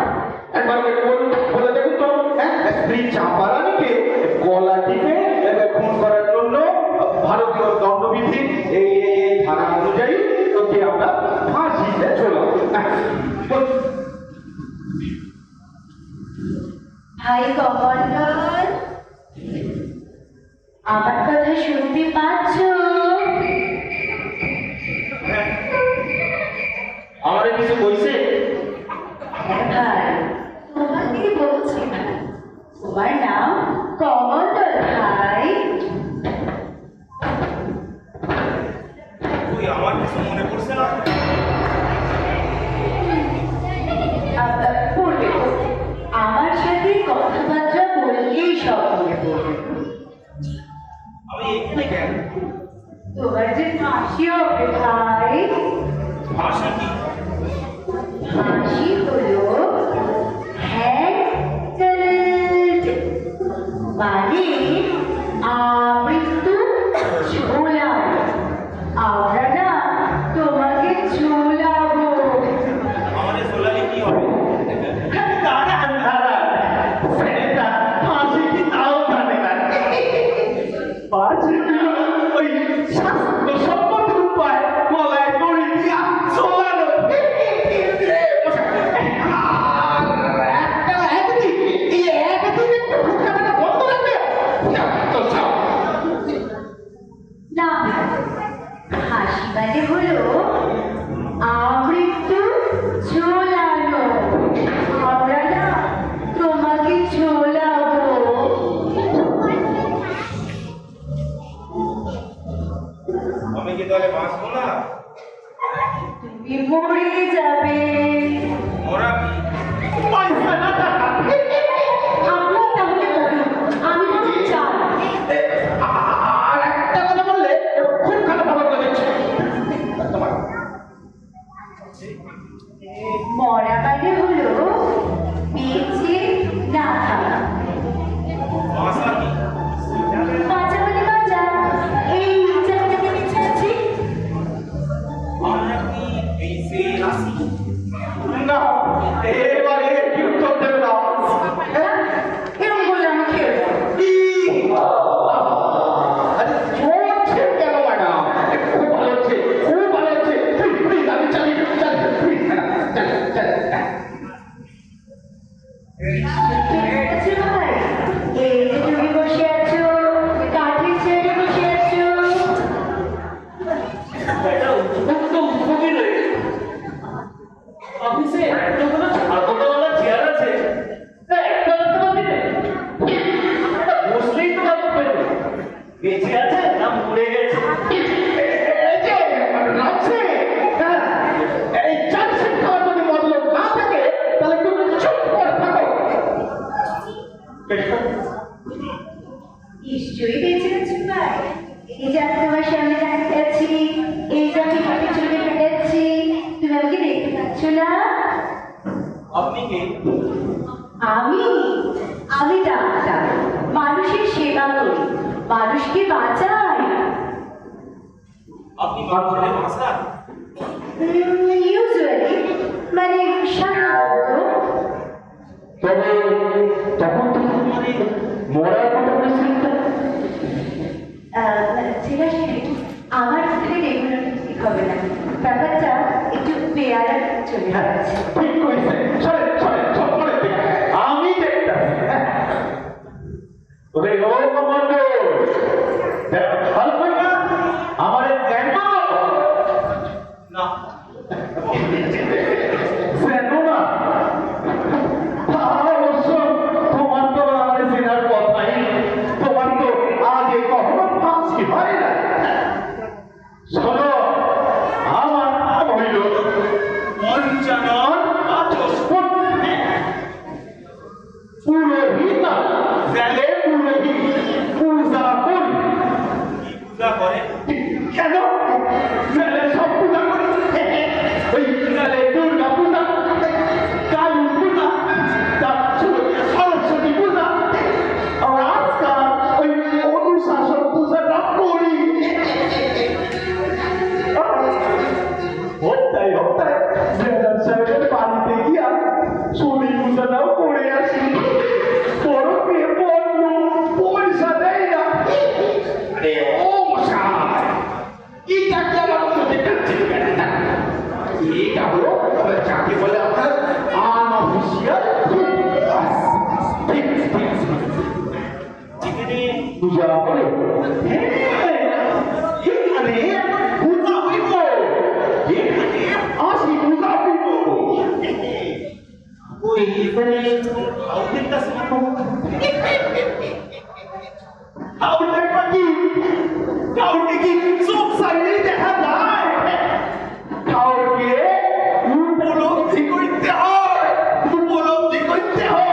একবার বলে দেখুন তো, স্ত্রী চাম্পারানীকে গলা টিপে খুন করার জন্য ভারতীয় দণ্ডবিধি এই ধারা অনুযায়ী ওকে আমরা ফাঁসিতে ঝোলাবো। হাই কমলদল, আমার কথা শুনতে পাচ্ছ? আমার কিছু বলছে? ভাই, তোমাকে বলছি না। তোমার নাম কমলদল ভাই। আমার কিছু মনে পড়ছে না? পড়বে, আমার সাথে কথাবার্তা বললেই সব মনে পড়বে। আমি এখানে কেন? তোমার যে ফাঁসি হবে ভাই। ভাষা কি? ফাঁসি হলো মানে আমৃত্যু ঝোলানো। আমরা না তোমাকে ঝোলাবো। আমাদের ঝোলালে কি হবে? ফাঁসি কি তাও জানে না। ওই স্বাস্থ্যসম্মত উপায় গলায় দড়ি দিয়া ঝোলানো। না, হাসি মানে হলো আমৃত্যু ঝোলানো। আমরা না তোমাকে ঝোলাবো। আমি কি তাহলে বাঁচবো না? তুমি মরে যাবে। ওরা পয়সা না টাকা। আপনার তাহলে বলুন, আমি বলতে চাই। আর একটা কথা বললে খুব খারাপ খবর করে দিচ্ছে। মরা মানে হলো বেঁচে না থাকা। বাঁচা কি? বাঁচা মানে বাঁচা, এই জায়গাটাকে বেঁচে আছি। আমরা কি বেঁচে আছি? না, এবারে কি উত্তর দেবে না? এরকম বললে আমি খেয়ে চলছে কেন ম্যাডাম? খুব ভালো হচ্ছে, খুব ভালো হচ্ছে। প্লিজ আমি চালিয়ে প্লিজ ভাই, এই যে তুমি বসে আছো, কাঠের চেয়ারে বসে আছো। অফিসে এতগুলো ছাগলওয়ালা চেয়ার আছে, তা একটা বসলেই তো ভালো পেল। বেঁচে আছে না মরে গেছে? এই চার্জশিট খাওয়ার যদি মতলব না থাকে তাহলে তুমি চুপ করে থাকো। কে? আমি ডাক্তার, মানুষের সেবা করি, মানুষকে বাঁচাই। আপনি মানুষের বাঁচান? ইউজুয়ালি, মানে সাধারণত। তবে তখন তো মানে মরার কথা বলছেন। আমার স্ত্রী রেগুলার ঠিক হবে না, ব্যাপারটা একটু পেয়ারা চলে যাচ্ছে। ঠিক কইছে। আমি দেখতাছি। ওরে ও কমান্ডো, ভালো করে না আমারে কেন না সেনো না অবশ্য তোমার তো আমার চেনার কথাই, তোমার তো আগে কখনো ফাঁসি হয় না। শোনো, আমার নাম হইল পঞ্চানন বাচস্পতি, পুরোহিত, জেলে পুরোহিত, পূজা করি। কি পূজা করে? কেন জেলে সব পূজা করি। ওই জেলে দুর্গা পূজা, কালী পূজা, সরস্বতী পূজা, আর আজকাল ওই অনুশাসন পূজাটা করি। হপ্তায় জেলার সাহেবের বাড়িতে গিয়া শনি পূজাটাও করে আসি। বড় পেয়ে বলল পয়সা দেয় না। আরে ও মশাই, এটা কি আমার মধ্যে কাটছে না? এটা হলো যাকে বলে আপনার আনঅফিসিয়াল পূজা করে। এখানে পূজা হইব, এখানে আসি পূজা হইব। ওই এখানে হাউদের কাছে কাউকে কি চোখ চাইলেই দেখা যায়? কাউকে উপলব্ধি করতে হয়, উপলব্ধি করতে হয়।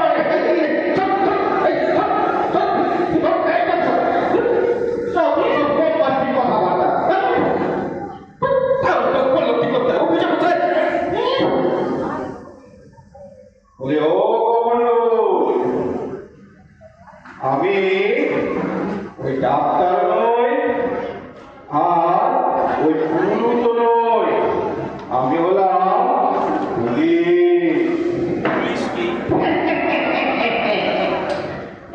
আমি ওই ডাক্তার নই, আর ওই পুরুষ নই, আমি হলাম পুলিশ।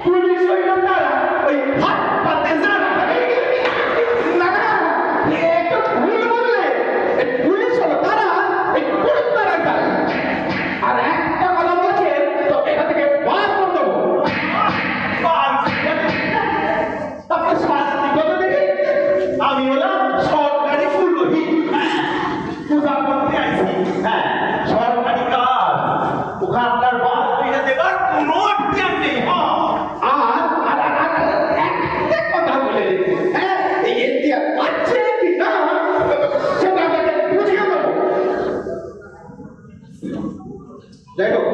পুলিশ হইল তারা ওই হাত পাতে যারা না, একটু ভুল বললে। পুলিশ হলো তারা এই পুলিশ তারা যারা। আর একটা কথা বলছে তো এটা থেকে বার করে দেবো। আপনার শাস্তি কত দেখি? আমি হলাম সরকারি পুরোহিত, পূজা করতে আইছি। হ্যাঁ, সরকারি কাজ, ওখানকার বাদ দিয়ে দেবার কোনো অধিকার নেই। আর একটা কথা বলে দিচ্ছি, হ্যাঁ, এই এখতিয়ার পাচ্ছে কি না সেটা আমাকে বুঝিয়ে দেবো। যাই হোক,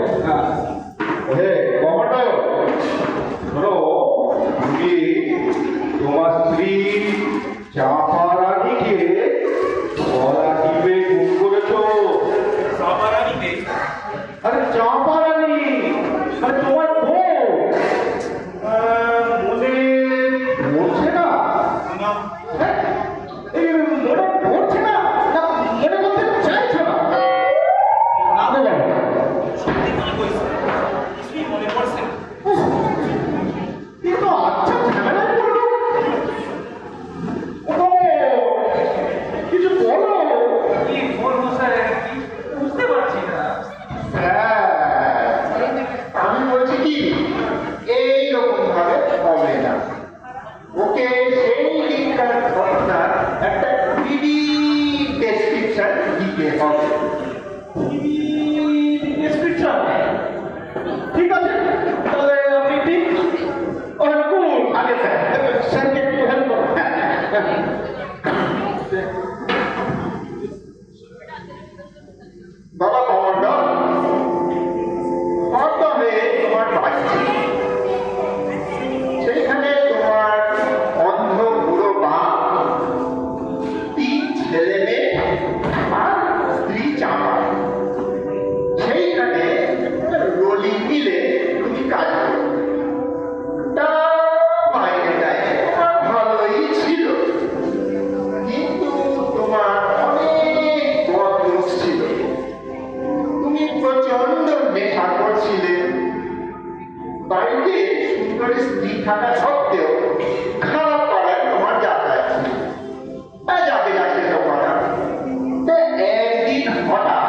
ওহে কমান্ডো, শোনো, তুমি তোমার স্ত্রী চাপারানিকে পরাটিপে খুন করেছো। চাপারানিকে? আরে চাপারানি, আরে তোমার বউ। মনে পড়ছে না? এই মনে পড়ছে না, মনে বলতে চাইছো না? না গো বাবা, সত্যি মনে কইছো, কিছুই মনে পড়ছে না। কিন্তু আচ্ছা ঝামেলা করলো। কিছু বলো। কি বলবো স্যার, বুঝতে পারছি না। আমি বলছি কি, এইরকম ভাবে হবে না। ওকে সেই দিনকার ঘটনার একটা ডেসক্রিপশন দিতে হবে। ডেসক্রিপশন ঠিক আছে, তাহলে আপনি ঠিক আগে স্যারকে একটু হেল্প করুন। বাবা কমান্ডার, হরদমে তোমার বাড়ি, সেইখানে তোমার অন্ধ বুড়ো বাপ, 3 ছেলে মেয়ে আর স্ত্রী চাপা, সেইখানে বাড়িতে সুন্দরী স্ত্রী থাকা সত্ত্বেও খারাপ পাড়ায় তোমার যাতায়াত যাবে যা সেসব কথা। একদিন হঠাৎ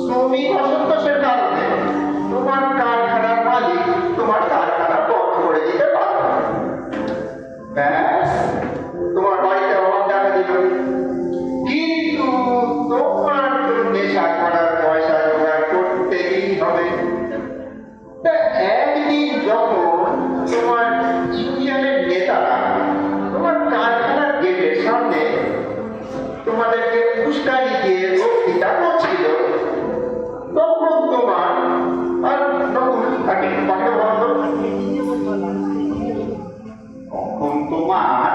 শ্রমিক অসন্তোষের কারণে তোমার কারখানার মালিক তোমার কারখানা বন্ধ করে দিতে পারবে। ব্যাস, তোমার বাড়িতে অভাব দেখা দিল। কিন্তু তোমার তো নেশা করার পয়সা জোগাড় করতেই হবে। একদিন যখন তোমার ইউনিয়নের নেতারা তোমার কারখানার গেটের সামনে তোমাদেরকে উস্কানি দিয়ে বক্তৃতা করছিল, তখন তোমার আর নকুল তাকে তখন তোমার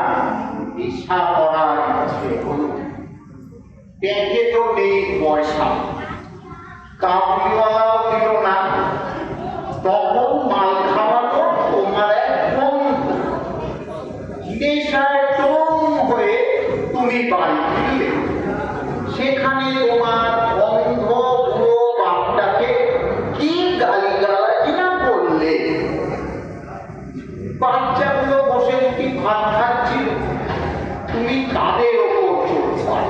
নেশা করার ইচ্ছে হলো। ব্যাংকে তো নেই পয়সা, কামড়িওয়ালাও দিল না, তখন মাল খাওয়ানো তোমার এক বন্ধু। নেশায় টম হয়ে তুমি বাড়ি ফিরলে, সেখানে তোমার অন্ধ বুড়ো বাপটাকে কি গালিগালাজি না করলে। বাচ্চাগুলো বসে দুটি ভাত খাচ্ছিল, তুমি তাদের ওপর চোট পাও।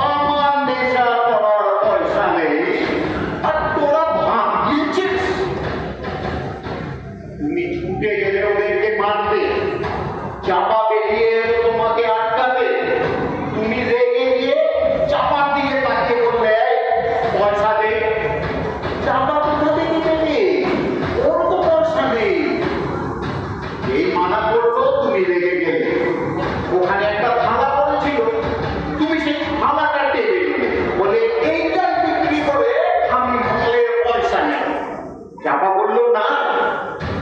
আমার নেশা করার পয়সা নেই আর তোরা ভাত দিচ্ছিস। তুমি ছুটে গেলে ওদেরকে মারতে, চাপা বেরিয়ে এলো তোমাকে আটকাতে। তুমি রেগে গিয়ে চাপার দিকে তাকিয়ে বললে, পয়সা দে। চাপা কোথা থেকে দেবে? ওর তো পয়সা নেই। এই মানা করলো, তুমি রেগে গেলে। ওখানে একটা থালা পড়েছিল, তুমি সেই থালাটা টেনে দিলে, বলে এইটা বিক্রি করে আমি ভাঙলের পয়সা নেব। চাপা বললো না,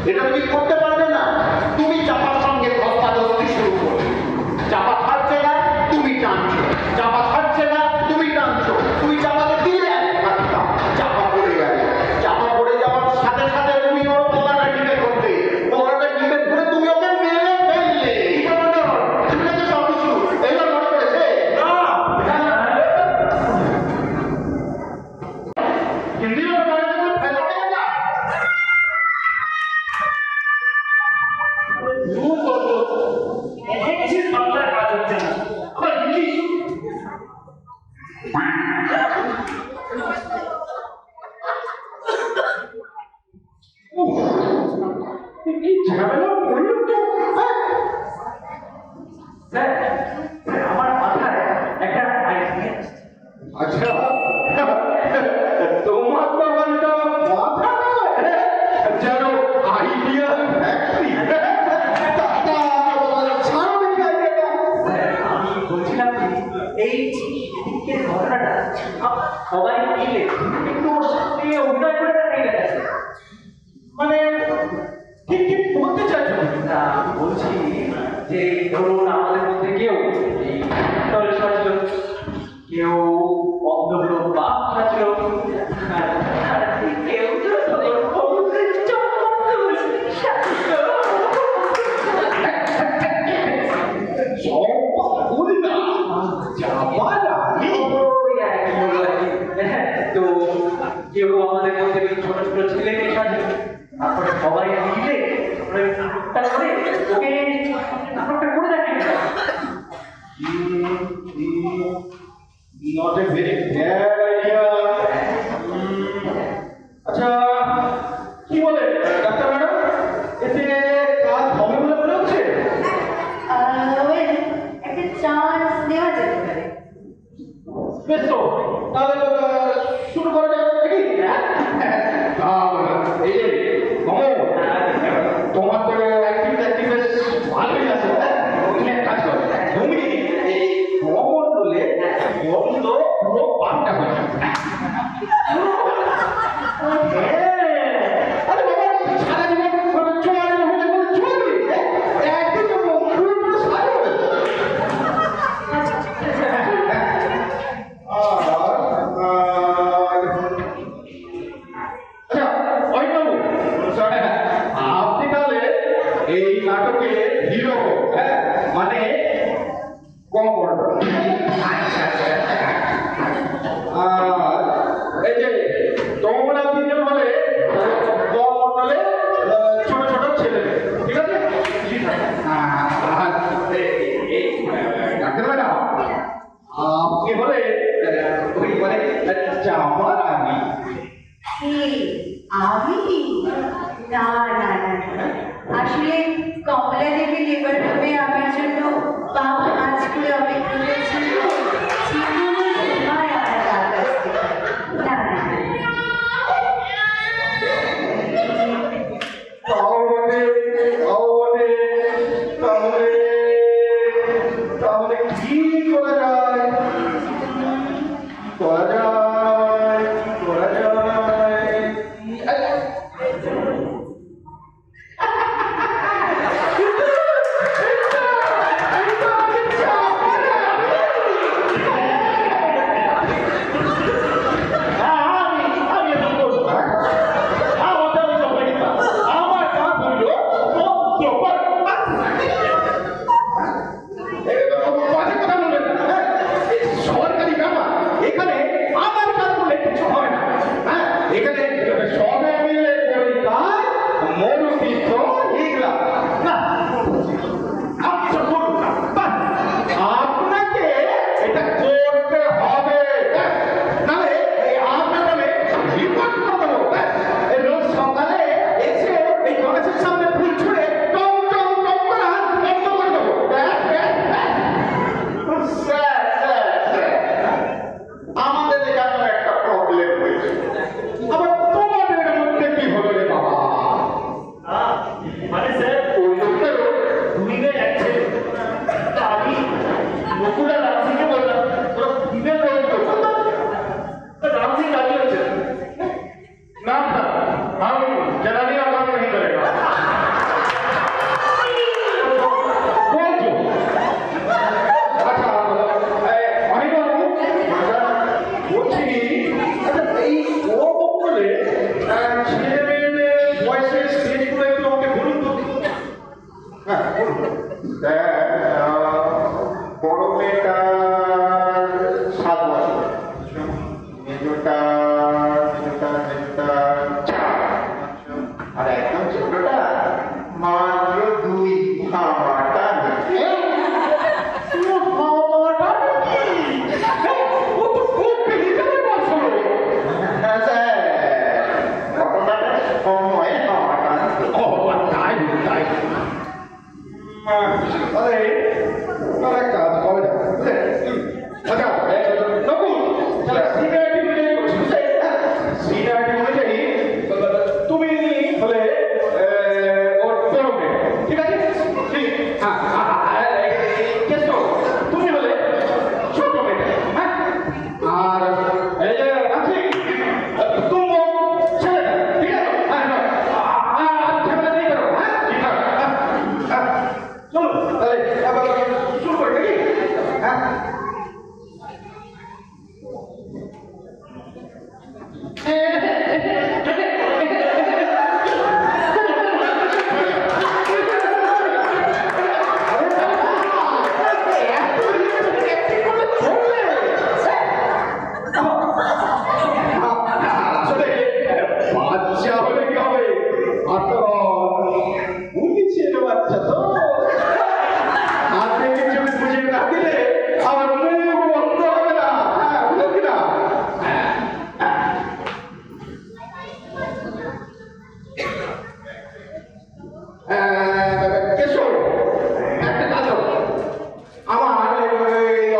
এটা তুমি করতে পারবে না। তুমি চাপার সঙ্গে ধস্তাধস্তি শুরু করলে। চাপা ছাড়ছে না, তুমি টানছো। চাপা ছাড়ছে না, তুমি টানছো। তুমি চাপাতে দিলে একটা চাপা পড়ে গেলে। চাপা পড়ে যাওয়ার সাথে সাথে তুমি ওর গলাটা টিপে ধরলে। গলাটা টিপে ধরে তুমি ওকে মেরে ফেললে। শুনে তো সব কিছু এবার মনে পড়েছে? হিন্দি বাংলার কাজ হচ্ছে না, আবার ইংলিশ। কি ঝামেলা করলো তো? স্যার, আমার মাথায় একটা আইডিয়া। আচ্ছা, তোমার তো মাথা নয়, যেন আইডিয়া ফ্যাক্টরি। আমি বলছিলাম এই সেদিকের ঘটনাটা সবাই মিলে একটু ওর সাথে অভিনয় করে দেখাই গেছে। মানে ঠিক ঠিক বলতে চাইছো না? আমি বলছি যে ধরুন আমাদের মধ্যে কেউ এই তলে সাজল, কেউ অন্ধ হলো বাপ সাজল, কেউ তো কেউ আমাদের মধ্যে ছোট ছোট ছেলেকে সাজল। তারপরে সবাই মিলে ওকে নাটকটা করে দেখেন। Not a very bad idea. আচ্ছা, কি বলে ডাক্তার ম্যাডাম, এতে কাজ হবে বলে মনে হচ্ছে? একটা চান্স দেওয়া যেতে পারে। বেশ, তো তাহলে শুরু করা যাবে নাকি? এই যে তোমার তো অ্যাক্টিভ বেশ ভালোই আছে। তুমি এক কাজ করো, তুমি এই ভ্রমণ হলে বন্ধ পুরো পাল্টা হয়ে যাবে। আমি না না না না। আসলে কমলা দেবী লেবার রুমে আমার জন্য বাপ কাজ করে অপেক্ষা করছিল। সময় আমার কাজ আসতে পারে। না না তাহলে কি করা যায়? করা যায়, করা যায়। সরকারি ব্যাপার, এখানে আমার কাজ করলে কিছু হয় না। হ্যাঁ, এখানে সবে মিলে করি কাজ, মনোতীর্থ এগুলা না। আপনি সব করুন না, বাস। আপনাকে এটা করতে হবে, নাহলে আপনার নামে রিপোর্ট করে দেবো। রোজ সকালে এসে এই গণেশের সামনে ফুল ছুঁড়ে টম টম টম করা বন্ধ করে দেবো। স্যার, আমাদের এখানে একটা প্রবলেম হয়েছে, আবার তোমাদের মধ্যে কি হলো রে বাবা? মানে স্যার ওই লোকটার দুদিনে যাচ্ছে, তা আমি বকুড়া রামসিংকে বললাম ওরা দিনের রোগ রামসিং রাজি হচ্ছে ना ना, हम जनानी का काम नहीं करेगा। बोलो। अच्छा, অনেক বাবু, বলছি আচ্ছা এই ও বলে ছেলে মেয়েদের বয়সের স্টেজগুলো একটু আমাকে বলুন তো। হ্যাঁ বলুন। বড় মেয়েটার 7 বছর, মেজোটা আর একদম ছোটটা মাত্র 2 হাওয়াটা ও তো খুব বেরিয়ে বলছো। হ্যাঁ স্যার, ঘটনাটা সময় হাওয়াটা তাই তাই আরে তারা কাজ করে যাবে বুঝলেন? আচ্ছা নকুল চলো সিনিয়রিটি অনুযায়ী করছি বুঝলেন? সিনিয়রিটি অনুযায়ী তুমি হলে ওর বড় মেয়ে, ঠিক আছে? ঠিক, হ্যাঁ কেষ্ট তুমি হলে ছোট মেয়ে, হ্যাঁ? আর এই যে আছে তুমি ছেলেটা, ঠিক আছে? হ্যাঁ আর ঝামেলা নেই করো, হ্যাঁ ঠিক আছে। চলো তাহলে আবার শুরু করি নাকি? হ্যাঁ বাচ্চা হলে কি হবে? বুদ্ধি ছিল বাচ্চা তো, আপনি কিছু বুঝে না দিলে আমার মুখ বন্ধ হবে না। হ্যাঁ বুঝলেন কিনা? কেশব একটা কাজ হবে, আমার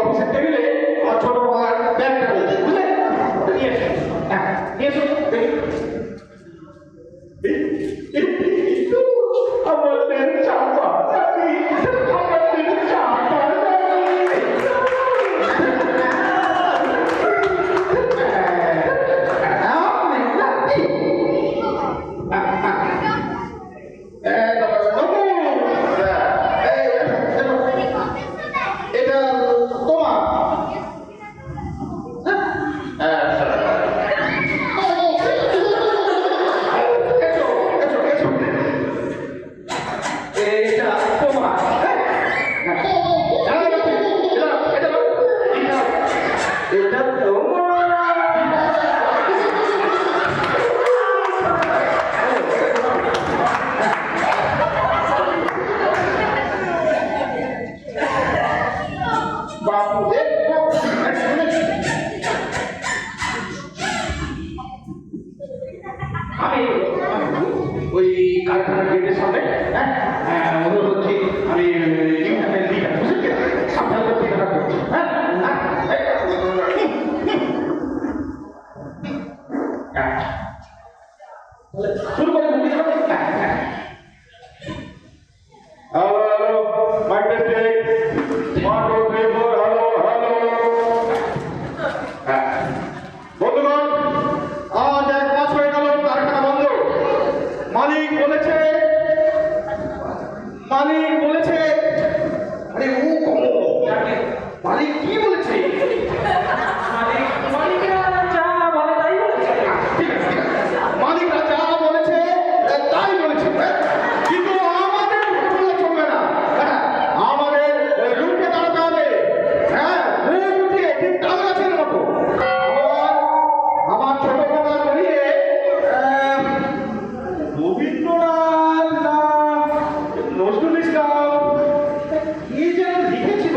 অফিসের টেবিলে আমার ছোট বাবার ব্যাগটা রয়েছে বুঝলেন? নিয়ে এসো, হ্যাঁ নিয়ে এসো দেখি। আমাদের চাপা আমাদের চাপা এটা তোমার কারখানার গেটের সামনে, হ্যাঁ অনুরোধ করছি, আমি ইউনিয়নের লিডার, বুঝলেন, সাবধান করতে থাকবো, হ্যাঁ শুরু করে মুভি হবে। Hello mic testing 1 2 3 4 hello hello. হ্যাঁ বন্ধুগণ, আজ 1 মাস হয়ে গেল কারখানা বন্ধ। মালিক বলেছে আরে ও মালিক কি বলেছে? মালিকরা যা বলে তাই বলছে। ঠিক আছে, মালিকরা যা বলেছে তাই বলেছে, কিন্তু আমাদের বলে চলবে না। হ্যাঁ, আমাদের রুটে দাঁড়াতে হবে। হ্যাঁ, মুখ উঠিয়ে ঠিক তাল গাছের মতো। আমার ছোটবেলা করিয়ে রবীন্দ্রনাথ না নজরুল ইসলাম কি যেন লিখেছিল,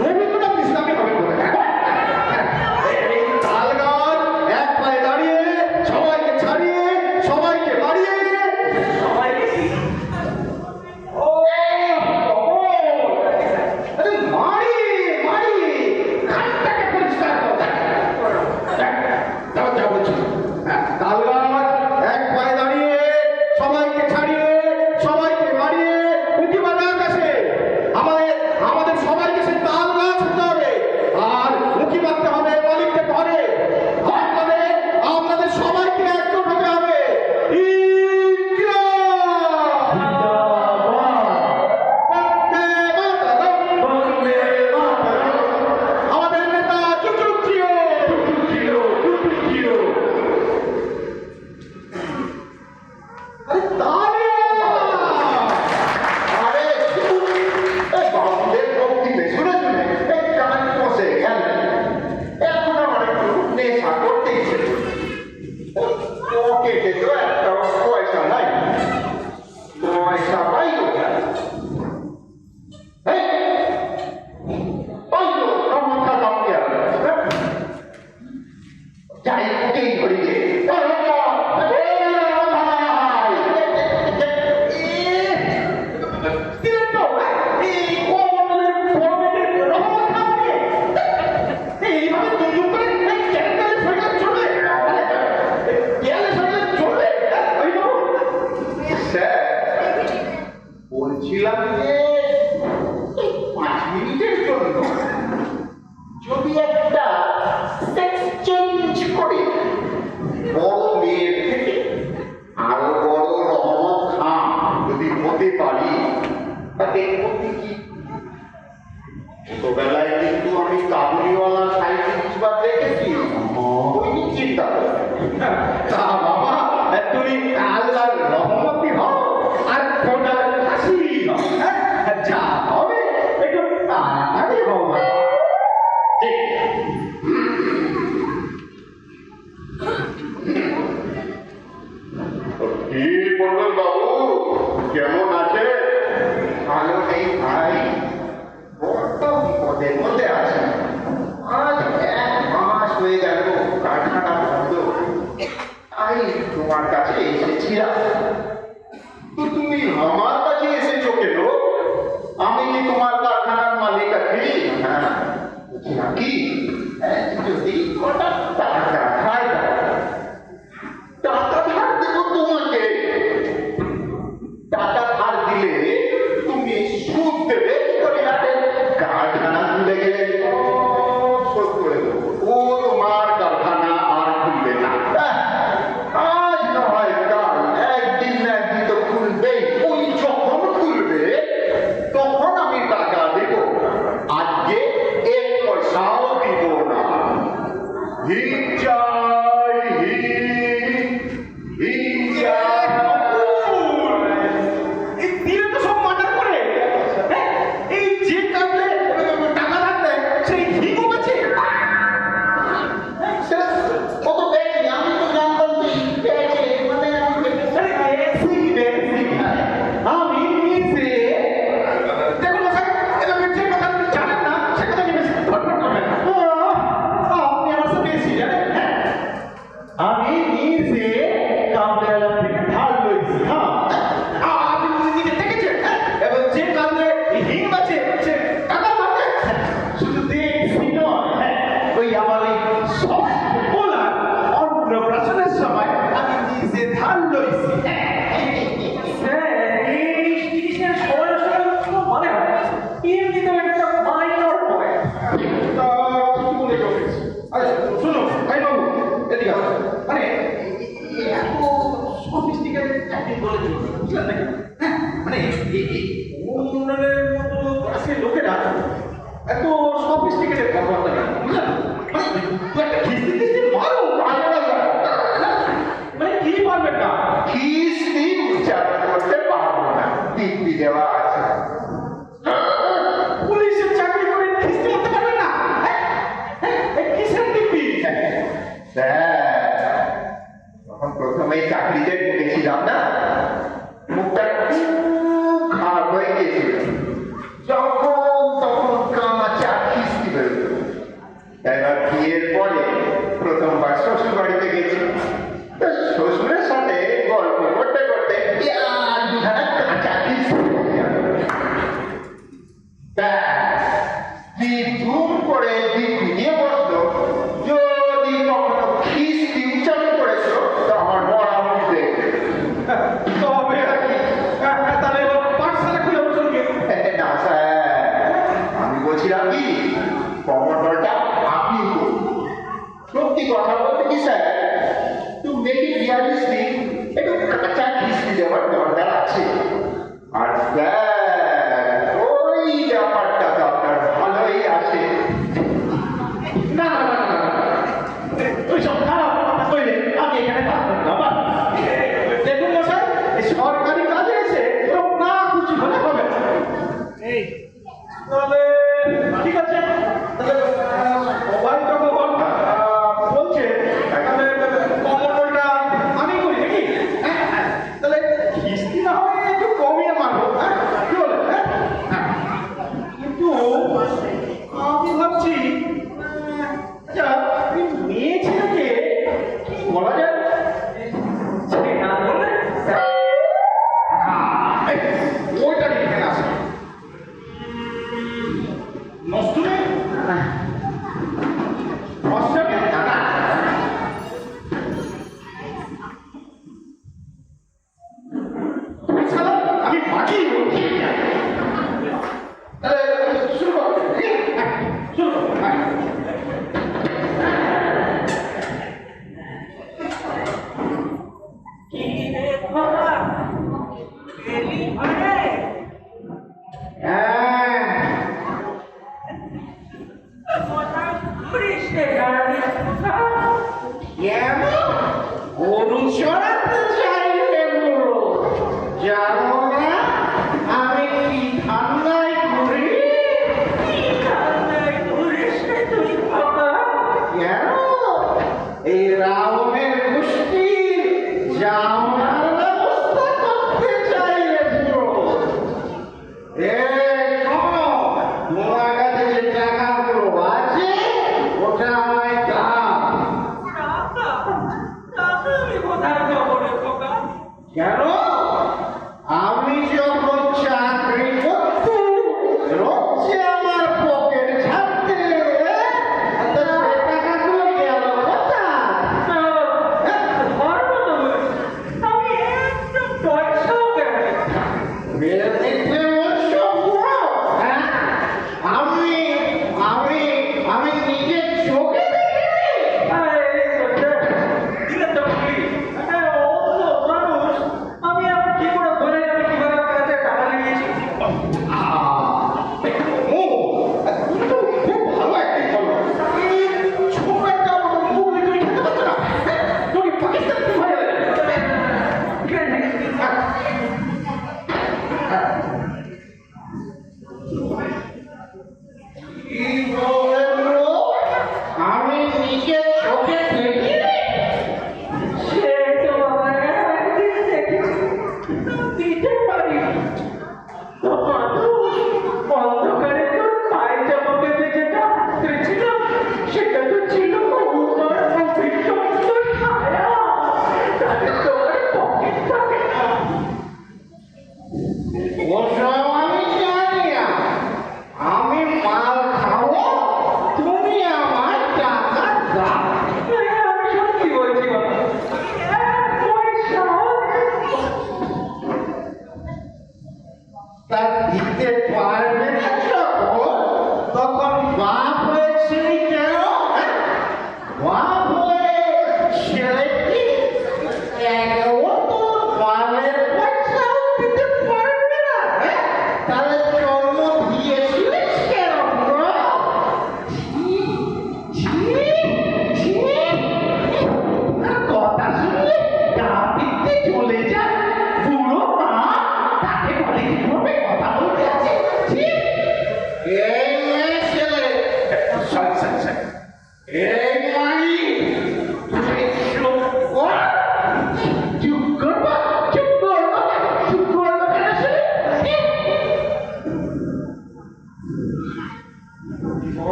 রবীন্দ্রনাথ ইসলামী হবে বলে। এই তাল গাছ এক পায়ে দাঁড়িয়ে সবাইকে ছাড়িয়ে সবাইকে মারিয়ে সবাইকে ও আরে মারি ঘাটটাকে পরিষ্কার করো। দাও যা বলছি, তাল গাছ এক পায়ে দাঁড়িয়ে সবাইকে ছাড়িয়ে সবাইকে মারিয়ে উঁকি মারা গেছে। আমাদের সবাইকে সে তাল গাছ হতে হবে আর উঁকি মারতে হবে মালিককে ধরে। আপনাদের সবাইকে একজোট হতে হবে। আমাদের নেতা চুচুক জিও। আরে তালিয়া! আরে এই বামদের বক্তৃতা শুনে শুনে এই কান বসে গেল। এখন আমার একটু নেশা করতে ইচ্ছে। পকেটে তো একটা পয়সা নাই, পয়সা পাইলো পাইলো ক্ষমতা কামকে যাই ওকেই ধরিয়ে বলছিলাম যে 5 মিনিটের জন্য যদি একটা সেক্স চেঞ্জ করে বড় মেয়ের থেকে আরো বড় রহমত খান যদি হতে পারি তাতে ক্ষতি কি? ছোটবেলায় কিন্তু আমি কাবুলিওয়ালা সাইকেল কিছুবার দেখেছি, ওই চিন্তা করে তা বাবা তুমি আল্লাহর রহমতি হও আর খোদার হাসি হও, যা হবে একটু তাড়াতাড়ি হবে। ঠিক কি পটল বাবু কেমন আছে? ভালো নেই ভাই, বড্ড বিপদের মধ্যে আছে। আজ 1 মাস হয়ে গেল কারখানা বন্ধ, তাই তোমার কাছে এসেছিলাম। তো তুমি আমার কাছে এসেছো কেন? আমি কি তোমার কারখানার মালিক আছি? হ্যাঁ নাকি? যদি কটা টাকা ধার দাও, টাকা ধার দেবো তোমাকে। টাকা ধার দিলে তুমি সুদ দেবে কি করে? কারখানা খুলে গেলে শোধ করে দেবো। ও তোমার কারখানা আর খুলবে না। আজ নয় কাল একদিন না একদিন তো খুলবেই। ওই যখন খুলবে তখন আমি টাকা দেব, আজকে 1 পয়সাও দিব না। হিট চাই, হিট চাই। এই দিনে তো সব মার্ডার করে, এই যে কাটলে টাকা ধার দেয় সেই হিগো আছে। কত দেখি আমি তো জানতাম যে পেয়েছে, মানে আমি নিজে দেখুন যে কথা আপনি জানেন না সে কথা নিয়ে বেশি ধরপড় করবেন না। আপনি আমার সাথে বেশি জানেন। আমি নিজে কামড়ে মানে এত সফিস্টিকেটেড চাকরি বলে চলবে, বুঝলেন নাকি? হ্যাঁ, মানে অন্যদের মতো ক্লাসের লোকেরা এত সফিস্টিকেটেড কথাবার্তা না, বুঝলেন? মানে একটা খিস্তি খিস্তি মারো, মানে কি পারবেন না? খিস্তি উচ্চারণ করতে পারবো না, দিব্যি দেওয়া আছে। পুলিশের চাকরি করে খিস্তি করতে পারবেন না? কিসের দিব্যি? স্যার, যখন প্রথমেই চাকরিতে ঢুকেছিলাম না, মুখটা খুব খারাপ হয়ে গিয়েছিল। যখন তখন কাঁচা খিস্তি বেরোত। এবার বিয়ের পরে প্রথমবার শ্বশুর বাড়িতে গেছি, শ্বশুরের সাথে গল্প করতে করতে আর দুখানা কাঁচা খিস্তি ধুম করে দিব্যি নিয়ে বসলো। যদি কখনো খিস্তি উচ্চারণ করেছো তো আমার বড় বুঝতে তবে তাহলে পাঠশালা খুলে বসুন। না স্যার, আমি বলছিলাম কি কমন্ডলটা আপনি করুন। সত্যি কথা বলতে কি sir, to make it realistic একটু কাঁচা খিস্তি দেওয়ার দরকার আছে। আর স্যার, ওই ব্যাপারটা তো আপনার ভালোই আসে। না না না না, ওইসব খারাপ কথা কইলে আমি এখানে থাকবো না। বাবা দেখুন না স্যার, এই সরকারি কাজে এসে না খুশি হলে হবে। এই তাহলে ঠিক আছে, তাহলে সবাই যখন বলছে তাহলে কমন্ডলটা আমি করি নাকি? তাহলে কিস্তি না হয় একটু কমিয়ে মারবো, কি বলে? কিন্তু আমি ভাবছি মেয়ে ছেলেকে কি বলা যায়? না বললে ওইটা লিখে আসে নষ্টনে নষ্টনে দাদা আমি বাকি বলছি। শুরু করো, শুরু করো। আমি কি ঠান্ডায় ঘুরি? এই রাবণের গোষ্ঠী জামার ব্যবস্থা করতে চাইলে তোমার কাছে যে টাকাগুলো আছে ওটা আমায় দাও। কেন? আমি যখন চাকরি করতাম রোজে আমার পকেট ছাড়তে টাকাগুলো গেল কোথায়? আমি নিজের চোখে আমি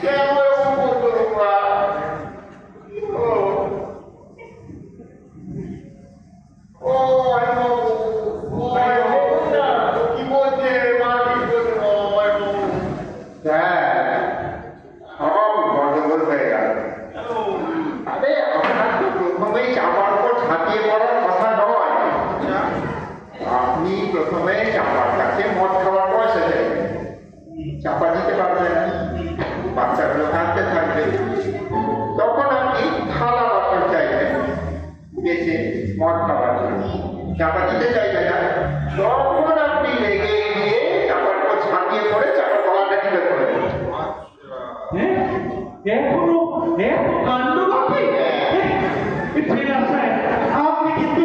কেন এরকম করছো তোমরা? ও ও কি বলছে মা? কি বলছে সব গন্ডগোল হয়ে গেল। আরে আপনার তো প্রথমেই চাপার উপর ঝাঁপিয়ে পড়ার কথা নয়। আপনি প্রথমে চাপার কাছে মদ খাওয়ার পয়সা চাইবেন, চাপা দিতে পারবেন না, বাচ্চাগুলো কাঁদতে থাকবে। তখন আপনি থালা বাসন চাইবেন বেঁচে মদ খাওয়ার জন্য, চাপা দিতে চাইবেন না। তখন আপনি লেগে গিয়ে চাপার উপর ঝাঁপিয়ে পড়ে চাপার গলাটা টিপে পড়বেন। এখনো এত কাণ্ড বাকি? ঠিক আছে, আপনি কিন্তু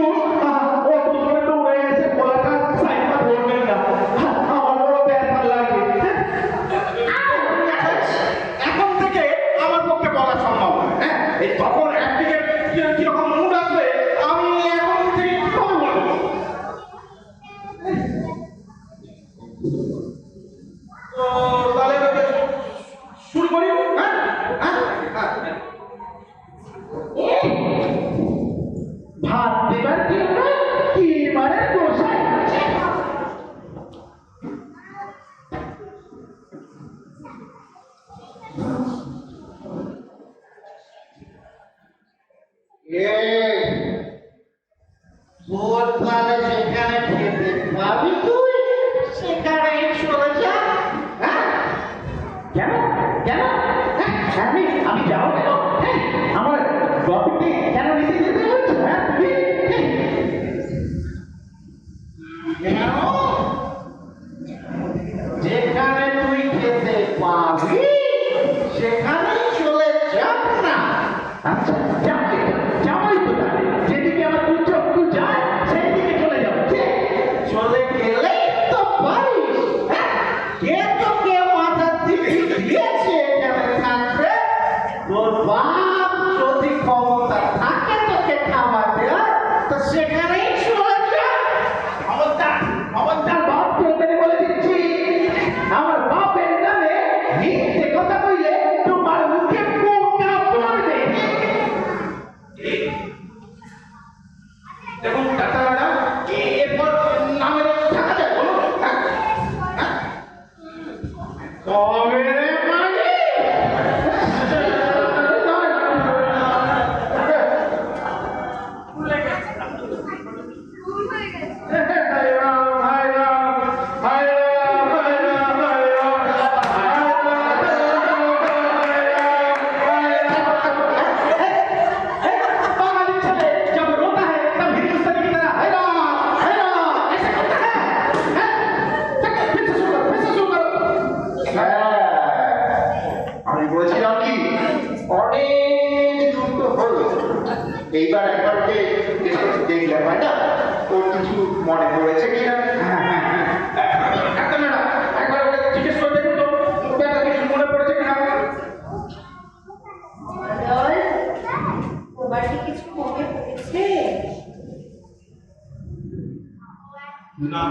অত দূরে দৌড়ে এসে গলাটা সাইডটা ধরবেন না, আমার বড় ব্যথা লাগে। এখন থেকে আমার পক্ষে বলা সম্ভব নয়। হ্যাঁ, এই তখন একদিকে কিরকম মুড আসবে আমি এখন থেকে খবর বলবো। তো তাহলে শুরু করি। হ্যাঁ ভাত দেবার জন্য কি মানে গোসাই আছে? তোর তাহলে সেখানে খেতে পাবি তুই, সেখানে চলে যা। কেন কেন? আমি যাবো কেন? আমার গপিতে কেন নিতে যেতে হচ্ছে? যেখানে তুই খেতে পাবি সেখানে চলে যাব না। আচ্ছা যাবে, যাবোই তো তাহলে। যেদিকে আমার দু চক্ষু যায় সেই দিকে চলে যাবো। চলে গেলে তো পারিস। কে তোকে মাথা দিকে দিয়েছে এখানে থাকবে? তোর বাপ যদি ক্ষমতা থাকে তোকে খাওয়াতে তো সেখানেই চলে যা। আমার বাপ তোকে বলে দিচ্ছি, আমার বাপের নামে মিথ্যে কথা কইলে তোমার মুখে পোকা পড়বে। দেখুন ডাক্তার ম্যাডাম, এরপর নামে থাকা যায় বলো? কবে রে মাঝি? बाঙाली ছেলে जब रोता है तब हिंदुस्तानी की तरह है राम ऐसे करता है। फिर से शुरू करो। আমি বলছিলাম কি, অনেক দ্রুত হলো। এইবার একবারকে দেখলে হয় না, ওর কিছু মনে পড়েছে কিনা? ডাক্তার ম্যাডাম, একবার ওকে জিজ্ঞেস করে দেখুন তো ব্যাপারটা কিছু মনে পড়েছে কিনা। তোমার কি কিছু মনে পড়েছে? না।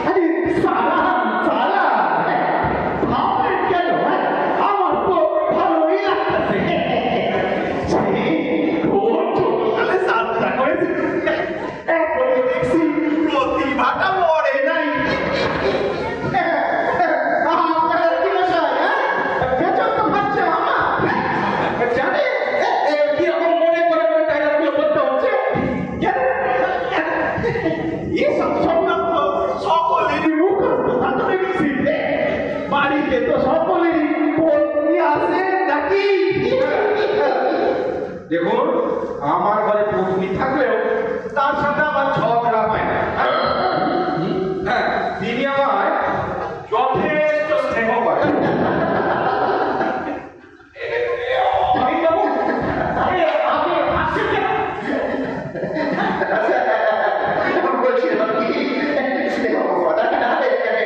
আরে সারা সারা ভাবের কেন? আমার তো ভালোই লাগতেছে। ওর ছোটবেলায় যাত্রা করেছে, এখনই দেখছি প্রতিভাটা মরে নাই। আপনারা কি মশাই, বেচন তো ভাবছে আমার জানে কিরকম মনে করে করে ডায়লগুলো বলতে হচ্ছে। এসব সংলাপ তো সকলেরই মুখস্থ থাকতে দেখছি। বাড়িতে তো সকলেরই বন্দি আছে নাকি? দেখুন, আমার ঘরে পত্নী থাকলেও তার সাথে আমার ঝগড়া হয় না। হ্যাঁ, তিনি আমায় যথেষ্ট স্নেহ করেন। আপনি হাসছেন কেন? বলছিলাম কি, স্নেহ কথাটা এখানে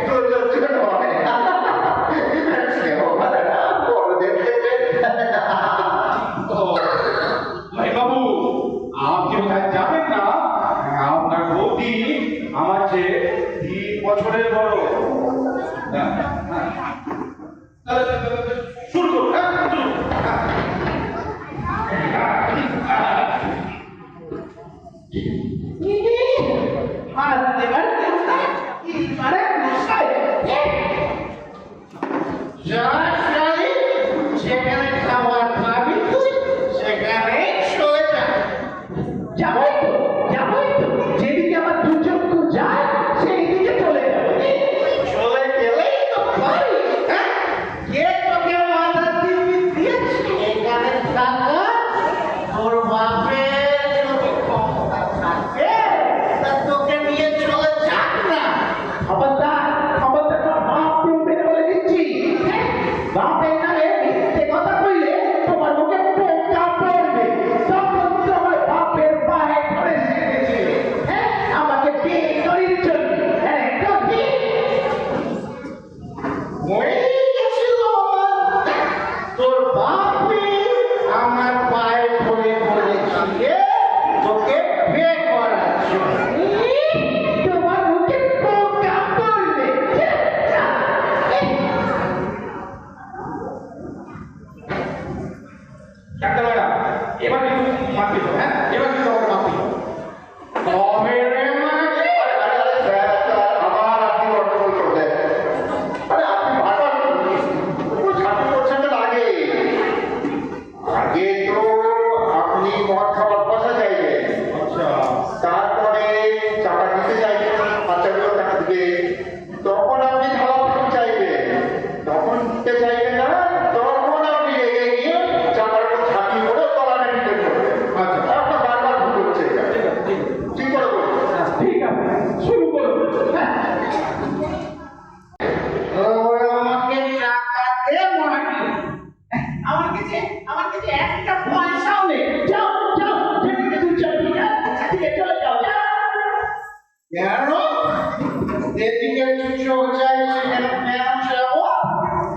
প্রযোজ্য নয়। স্নেহ কথাটা বড়দের ক্ষেত্রে। ভাই বাবু, আপনি বোধহয় জানেন না, আপনার বৌদি আমার চেয়ে 3 বছরের বড়। হ্যাঁ, হ্যাঁ। তাহলে শুরু করুন, হ্যাঁ, শুরু করুন, হ্যাঁ। সেখানে খাবার খাবি তুই, সেখানে চলে যা। যাবোই তো, যেদিকে আমার দু চক্ষু যায় সেই দিকে চলে যাবো। চলে গেলেই তো পারি, হ্যাঁ? কে তোকে মাথা দিবি দিয়েছে? এখানে থাকা তোর বাপের যদি ক্ষমতা থাকে তা তোকে নিয়ে চলে যাক না। খবরদার তোর বাপ বের করে দিচ্ছি। বাপের নামে মিথ্যে কথা কইলে তোমার মুখে পোকা পড়বে। তখন তোমার বাপের পায়ে ধরে রেখেছে, হ্যাঁ, আমাকে বিয়ে করির জন্য। হ্যাঁ, কবি মরে গেছিল আমার। তোর বাপই আমার পায়ে ধরে বলেছিলে তোকে বিয়ে করার জন্য। তোমার মুখে পোকা পড়বে। ডাক্তার ম্যাডাম, এবার কিন্তু মাফি দাও, হ্যাঁ? এবার কিন্তু আমাকে মাফি দাও। তবে রে মাকে। আরে স্যার, আবার আপনি গন্ডগোল করলেন। আরে আপনি বারবার ঝাঁপি করছেন না আগে। আগে তো আপনি মদ খাওয়ার পয়সা চাইবেন, আচ্ছা, তারপরে চাপা দিতে চাইবেন, বাচ্চাগুলো টাকা দিবে, তখন আপনি খাওয়া চাইবেন, তখন দিতে চাইবেন না, তখন আপনি রেগে গিয়ে চাপার উপর ঝাঁপি করে তলাটা নিতে করবেন। আচ্ছা, আপনার বারবার ভুল হচ্ছে এটা। ঠিক করে বলুন। ঠিক আছে, শুরু করুন। হ্যাঁ, আমাকে টাকা দে মাটি। আমার কাছে একটা পয়সাও নেই। যাও যেদিকে তুই চলবি না সেদিকে চলে যাও। কেন? যেদিকে চোখ যায় সেখানে কেন যাবো?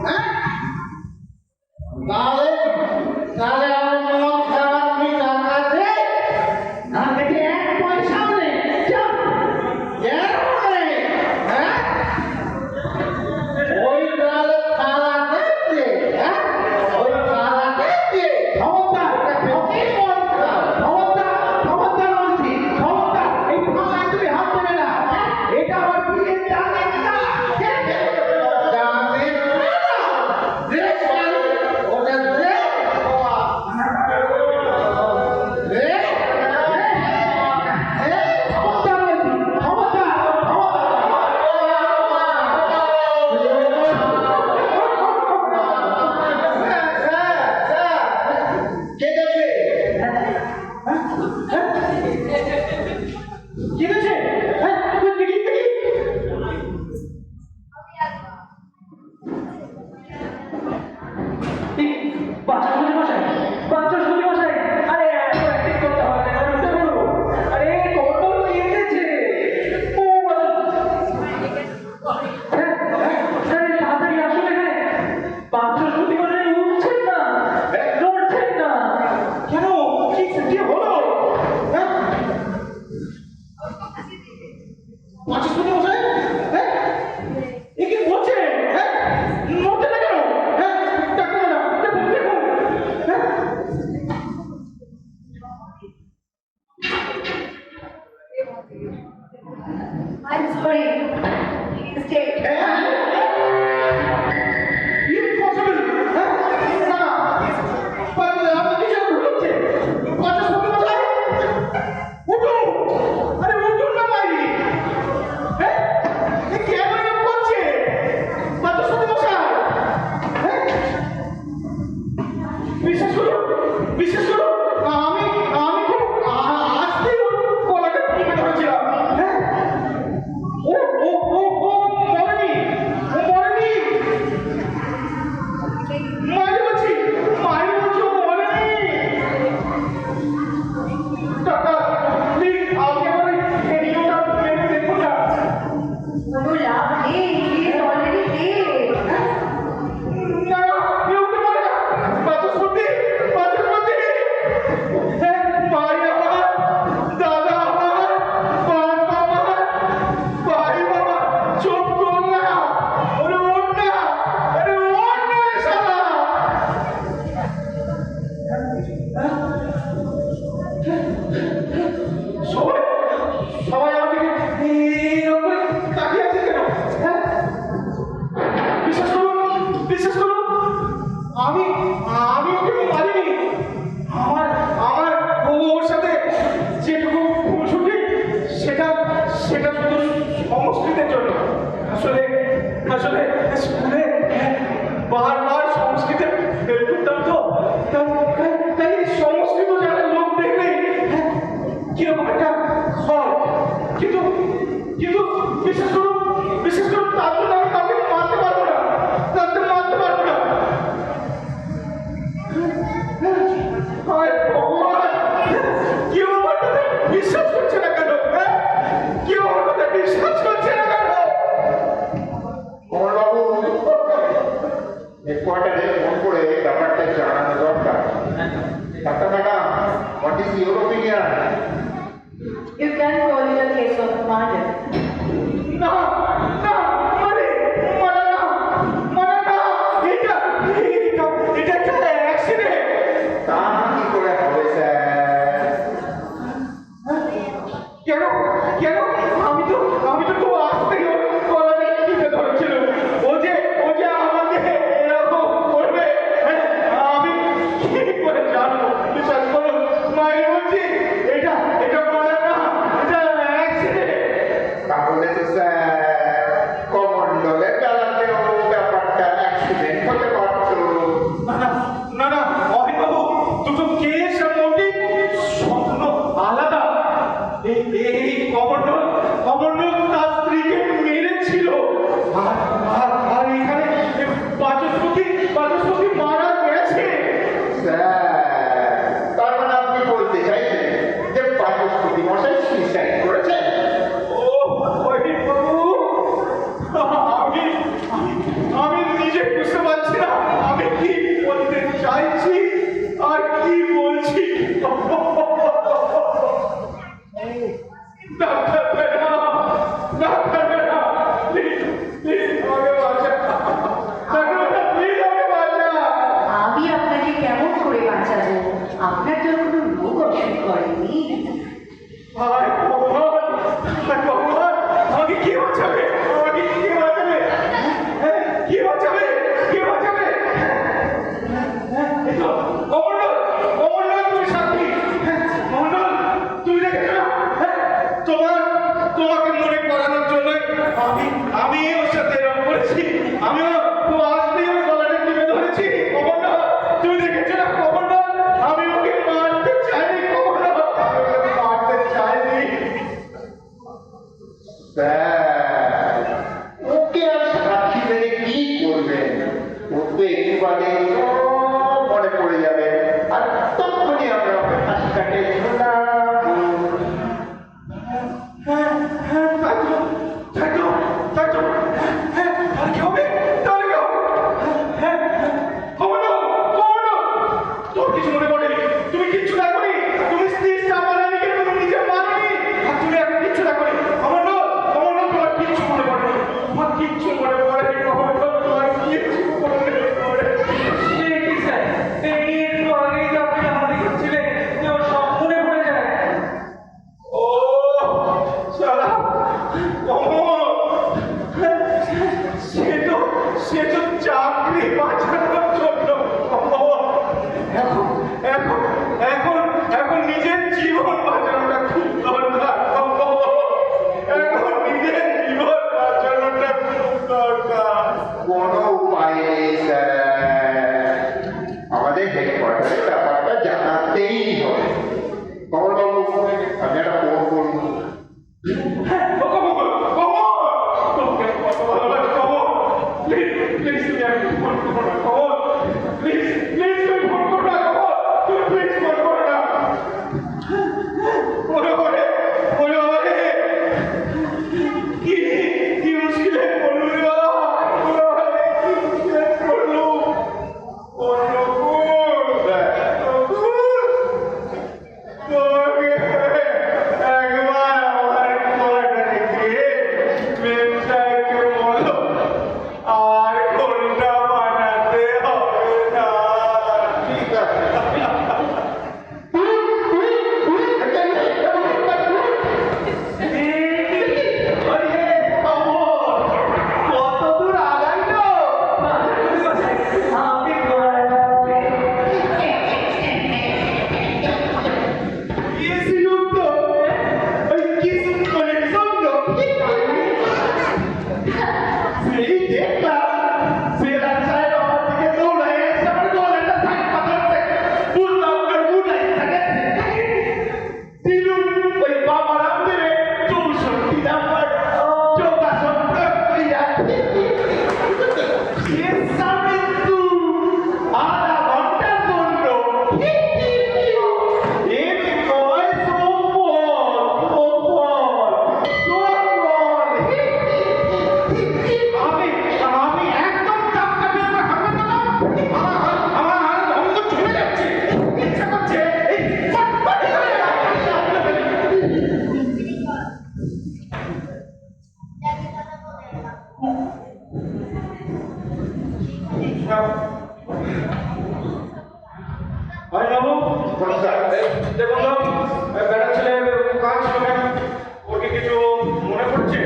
হ্যাঁ? তাহলে আমার মদ খাওয়ার তুই টাকা দে। আমার কাছে এক পয়সাও নেই। যাও। কেন নেই? হ্যাঁ? ওই তাহলে খাওয়াতে দে, হ্যাঁ? ওই খাওয়াতে দে। খবরদার বলছি, খবরদার, এই ভাষায় তুমি হাত দেবে না। এটা আমার বিয়ের টাকা। দামের দে, ওটা দে। দে। খবরদার বলছি, খবরদার। কে দেবে? কি হয়েছে? হ্যাঁ, তুই দেখি। বাচ্চা শুনে মশাই, আরে এত অ্যাক্টিং করতে হবে না, উঠে বলো। আরে কত নিয়েছে? ও হ্যাঁ, তাড়াতাড়ি আসুন এখানে। বাচ্চা শুনে মশাই উঠছেন না, নড়ছেন না। কেন? কি হলো? হ্যাঁ? মাছি শুনে বসে? হ্যাঁ? এ কি বলছে? হ্যাঁ? নড়ছে না কেন? হ্যাঁ? ডাক্তার ম্যাডাম, দেখুন। হ্যাঁ, I'm sorry. He's dead. impossible! হ্যাঁ? না, আমার কিছু হচ্ছে। মাছি শুনে বসে? উঠুন! আরে উঠুন না ভাই! হ্যাঁ? এ কেন এরকম করছে? মাছি শুনে বসে? হ্যাঁ? বিশ্বাস করুন, আমি খুব আস্তে গলাটা টিপে ধরেছিলাম। হ্যাঁ? ও বলেনি। এটা শুধু সংস্কৃতের জন্য। আসলে আসলে স্কুলে বারবার সংস্কৃতে ফেল করতাম তো, তাই সংস্কৃত জানার লোক দেখলেই কিরকম একটা হয়। কিন্তু কিন্তু বিশেষ করে তার জন্য আমি তাকে মারতে পারবো না, তাকে মারতে পারবো না। হায় ভগবান, কেউ আমার কথা বিশ্বাস করছে না কেন? কেউ আমার কথা বিশ্বাস করছে না কেন? কমলবাবু, হেডকোয়ার্টারে ফোন করে ব্যাপারটা জানানো দরকার। Doctor madam, what is your opinion? You can call it a case of murder. না না, মানে মানে না, মানে না, এটা একটা অ্যাক্সিডেন্ট। তা কি করে হবে স্যার? কেন কেন? আমি তো খুব আস্তে গলাটা টিপে ধরেছিল। ও যে আমাকে এরকম করবে, আমি কি করে জানবো? বিশ্বাস করুন, মায়ের বলছি এটা বলে না, এটা অ্যাক্সিডেন্ট। তাহলে তো স্যার কমন্ডলের বেলাতেও ব্যাপারটা অ্যাক্সিডেন্ট হতে পারতো। না না অভিবাবু, দুটো কেস আর মোটিভ সম্পূর্ণ আলাদা। এই কমন্ডল তার স্ত্রীকে মেরেছিল, আর এখানে বাচস্পতি মারা গেছে। তার মানে আপনি বলতে চাইছেন যে বাচস্পতি মশাই সুইসাইড করেছেন? ও বাবু, আমি নিজে বুঝতে পারছি না আমি কি বলতে চাইছি আর কি বলছি। ডাক্তার ম্যাডাম, প্লিজ আমাকে বাঁচান। ডাক্তার ম্যাডাম, প্লিজ আমাকে বাঁচান। আমি আপনাকে কেমন করে বাঁচাবো? আপনার তো কোনো রোগ অসুখ করেনি। হায় ভগবান, আমাকে কে বাঁচাবে? কমন্ডল, তুমি সাক্ষী। কমন্ডল, তুমি দেখেছো না? তোমাকে মনে করানোর জন্য আমি ওর সাথে এরকম করেছি। আমিও খুব আস্তে গলাটা টিপে ধরেছি। কমন্ডল, তুমি দেখেছো না? কমন্ডল, আমি ওকে মারতে চাইনি। কমন্ডল, মারতে চাইনি। ওকে আর সাক্ষী মেরে কি করবেন? ও তো একটু বাদে মনে পড়ে যাবে, আর তখনই আমরা ওকে ফাঁসিটাকে ঝোলাবো। তোর কিছু মনে পড়েনি? তুমি কিচ্ছু না করি, তুমি স্ত্রীর সামানানিকে তুমি নিজে মারনি, আর তুমি এখন কিচ্ছু না করি। কমন্ডল, তোমার কিচ্ছু মনে পড়েনি, তোমার কিচ্ছু মনে পড়েনি। কমন্ডল, তোমার কিচ্ছু মনে পড়েনি। কি স্যার, এই একটু আগেই তো আপনি আমাদের ছিলেন যে ওর সব মনে পড়ে যায়। ও শালা কমল, সে তো চাকরি বাঁচানোর জন্য এখন নিজের জীবন বাঁচানোটা খুব দরকার। এখন নিজের জীবন বাঁচানোটা খুব দরকার। কোনো উপায় নেই স্যার, আমাদের হেডকোয়ার্টারে ব্যাপারটা জানাতেই হবে। কমলবাবু, আপনি একটা ফোন করুন। বাবু দেখুন তো বেটা ছেলে কাজ ছিল কেন? ওর কি কিছু মনে পড়ছে?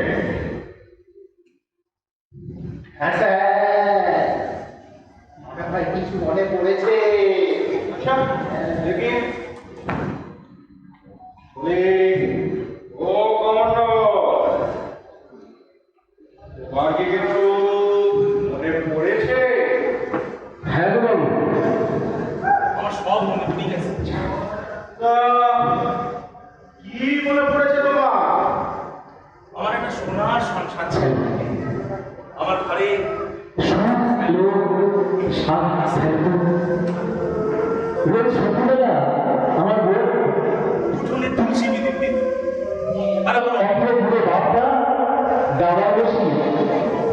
হ্যাঁ স্যার, মনে হয় কিছু মনে পড়েছে। আচ্ছা দেখি ও কমান্ডার, তোমার কি কিছু মনে পড়েছে? হ্যাঁ গো বাবু, আমার সব মনে পড়ে গেছে। কি মনে পড়েছে তোমার? আমার একটা সোনার সংসার ছিল, আমার ঘরে আমার উঠোনে তুলসী বিদ্যুৎ আর আমার অপর পুরো বাপটা দাবা বসি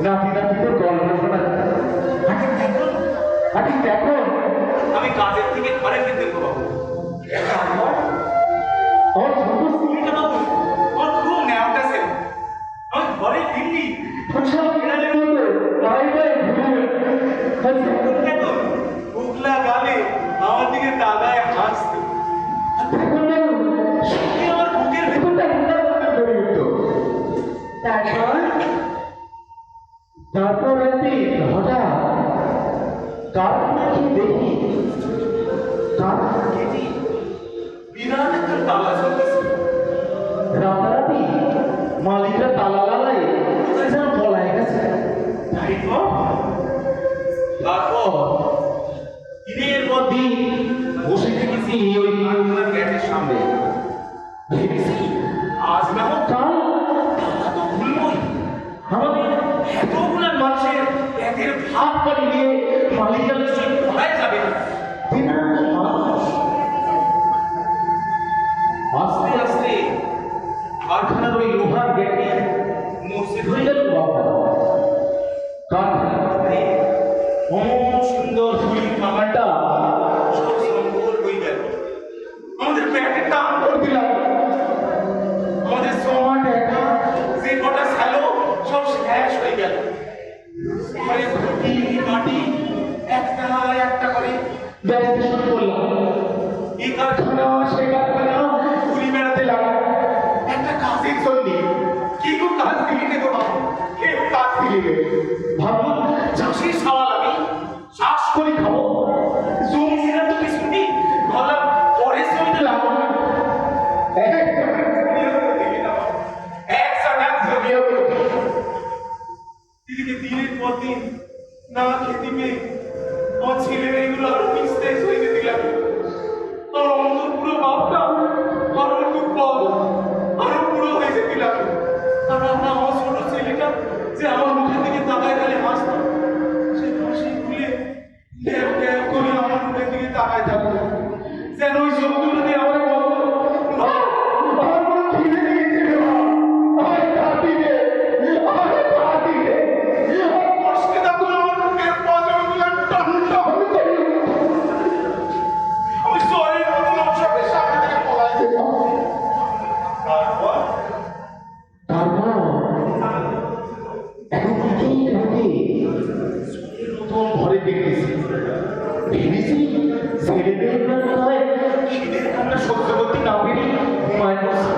নাতি নাতিদের গল্প শোনা। দেখো আমি কাজের থেকে ঘরে ফিরতে পারবো, আমার ছোট স্ত্রীটা বাবু আমার খুব নেওয়াটা ছিল। আমি ঘরে ফিরলি উগলা গালে আমার দিকে দাদায় হাসত, আমার বুকের ভেতরটা তারপর একদিন হঠাৎ কারখানাকে দেখি বিরাট একটা তালা চলতেছে। রাতারাতি মালিকরা তালা লাগায় যেন পলায় গেছে। তারপর দিনের পর দিন বসে থেকেছি ওই কারখানার গেটের সামনে, ভেবেছি আজ না হোক কাল তালা তো খুলবই। আমাদের এতগুলো মানুষের এদের ভাগ করে নিয়ে মালিকরা নিশ্চয়ই পলায় যাবে। আস্তে আস্তে কারখানার ওই লোহার গেটে মসজিদ হয়ে গেল বাবা। কারখানার অমন সুন্দর ফুল বাগানটা সব সম্পূর্ণ হয়ে গেল। আমাদের পেটে টান করে দিলাম, আমাদের জমা টাকা যে কটা ছিল সব শেষ হয়ে গেল। ঘরে ঘটি মাটি একটা একটা করে ব্যবসা শুরু করলাম। এই কারখানা সে কারখানা ঘুরি বেড়াতে লাগলাম একটা কাজের জন্য। কি গো কাজ দিলি রে গো বাবু, কে কাজ দিলি রে? ভাবলাম চাষির সওয়াল আমি চাষ করে খাবো, জমি ছিলাম তো কিছু নেই, ভাবলাম পরে জমিতে লাগাবো। দিনের পর দিন না খেতে পেয়ে আমার ছেলে মেয়েগুলো আরো নিস্তেজ হয়ে দিলাম। আমার অন্তর পুরো বাপটা আরো দুর্বল, আরো পুরো হয়ে যেতিলাম। আর আমার ছোট ছেলেটা যে আমার মুখের দিকে তাকায় গেলে হাসতো, সে হাসি খুলে ল্যাব ল্যাব করে আমার মুখের দিকে তাকায় থাকতো, যেন ওই শব্দটাতে আমার বলতো আমার কোনো খিদে লেগেছে রে বাবা, আমার কাঁদি রে, আমার কাঁদি রে। কষ্টে তখন আমার মুখের পজরগুলো টন টন করে আমি জ্বরের মতো নকশাকে সামনে থেকে পলাই যেতাম। তারপর এখন নিজেই রাতে নতুন ঘরে দেখতেছি, ভেবেছি ছেলে মেয়েগুলো মনে হয় খিদের কান্না সহ্য করতে না পেরে ঘুমায় বসে।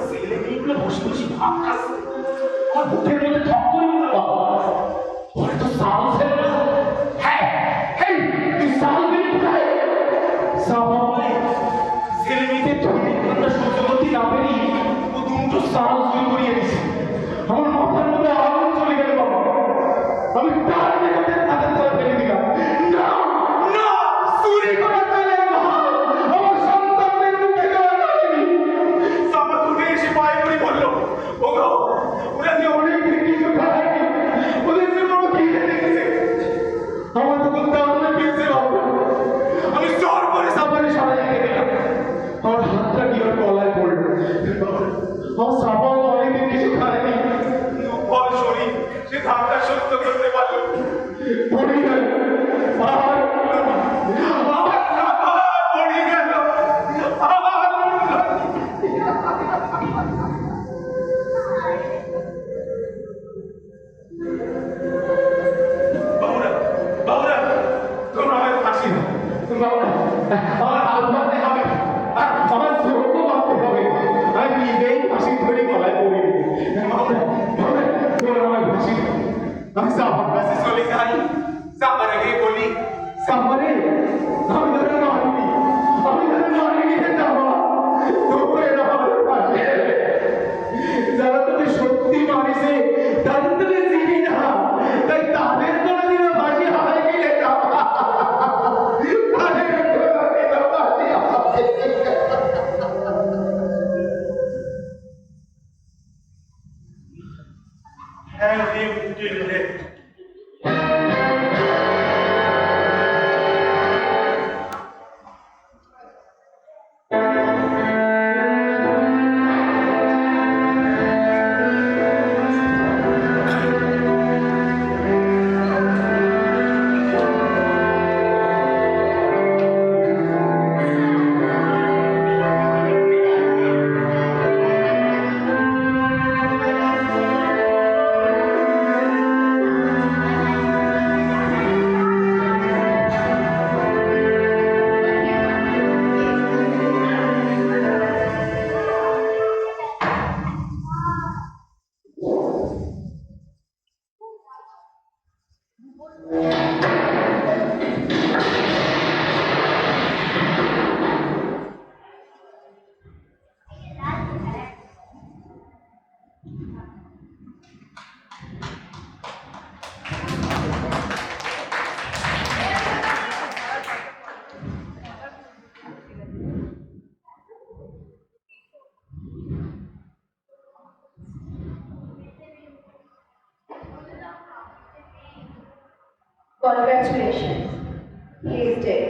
ছেলে মেয়েগুলো বসে বসে ভাত খাচ্ছে, আমার বুকের মধ্যে ঠক করে উঠলো বাবা। ঘরে তো সাল ছিল না। হ্যাঁ হ্যাঁ, তুই সাল বেরিয়ে কোথায়? সাবা বলে ছেলে মেয়েদের খিদের কান্না সহ্য করতে না পেরে ও দুটো সাল চুরি করিয়ে দিছে। আমার মাথার মধ্যে আগুন চলে গেল বাবা, আমি তার মেয়েদের তাদের তলা ফেলে দিলাম। না না, চুরি করা চলে না, আমার সন্তানদের মুখে দেওয়া যায়নি। সাবা উঠে এসে পায়ে পড়ে বলল, ওগো ওরা যে অনেক কিছু খায়নি, ওদের যে বড় খিদে লেগেছে। আমার তখন দারুণে পেয়েছে বাবা, আমি জোর করে সাবারে সরাই রেখে দিলাম। আমার হাতটা কি ওর গলায় পড়লো। আমার সাবা অনেকদিন কিছু খায়নি, দুর্বল শরীর, সে ধাক্কা সহ্য করতে পারলো, পড়ে গেল। পড়ে গেল। আমি সাবার কাছে চলে যাই, সাবারে গিয়ে বলি, সাবারে আমি তাদের মারিনি, সাবা তবু এরা আমার পাশে। যারা তোকে সত্যি মারিছে তাদের তোকে চিনি না, তাই তাদের কোনোদিন ফাঁসি হয় গেলে সাবা, তাদের কোনোদিন ফাঁসি হয়। And you did it. Congratulations. He is dead.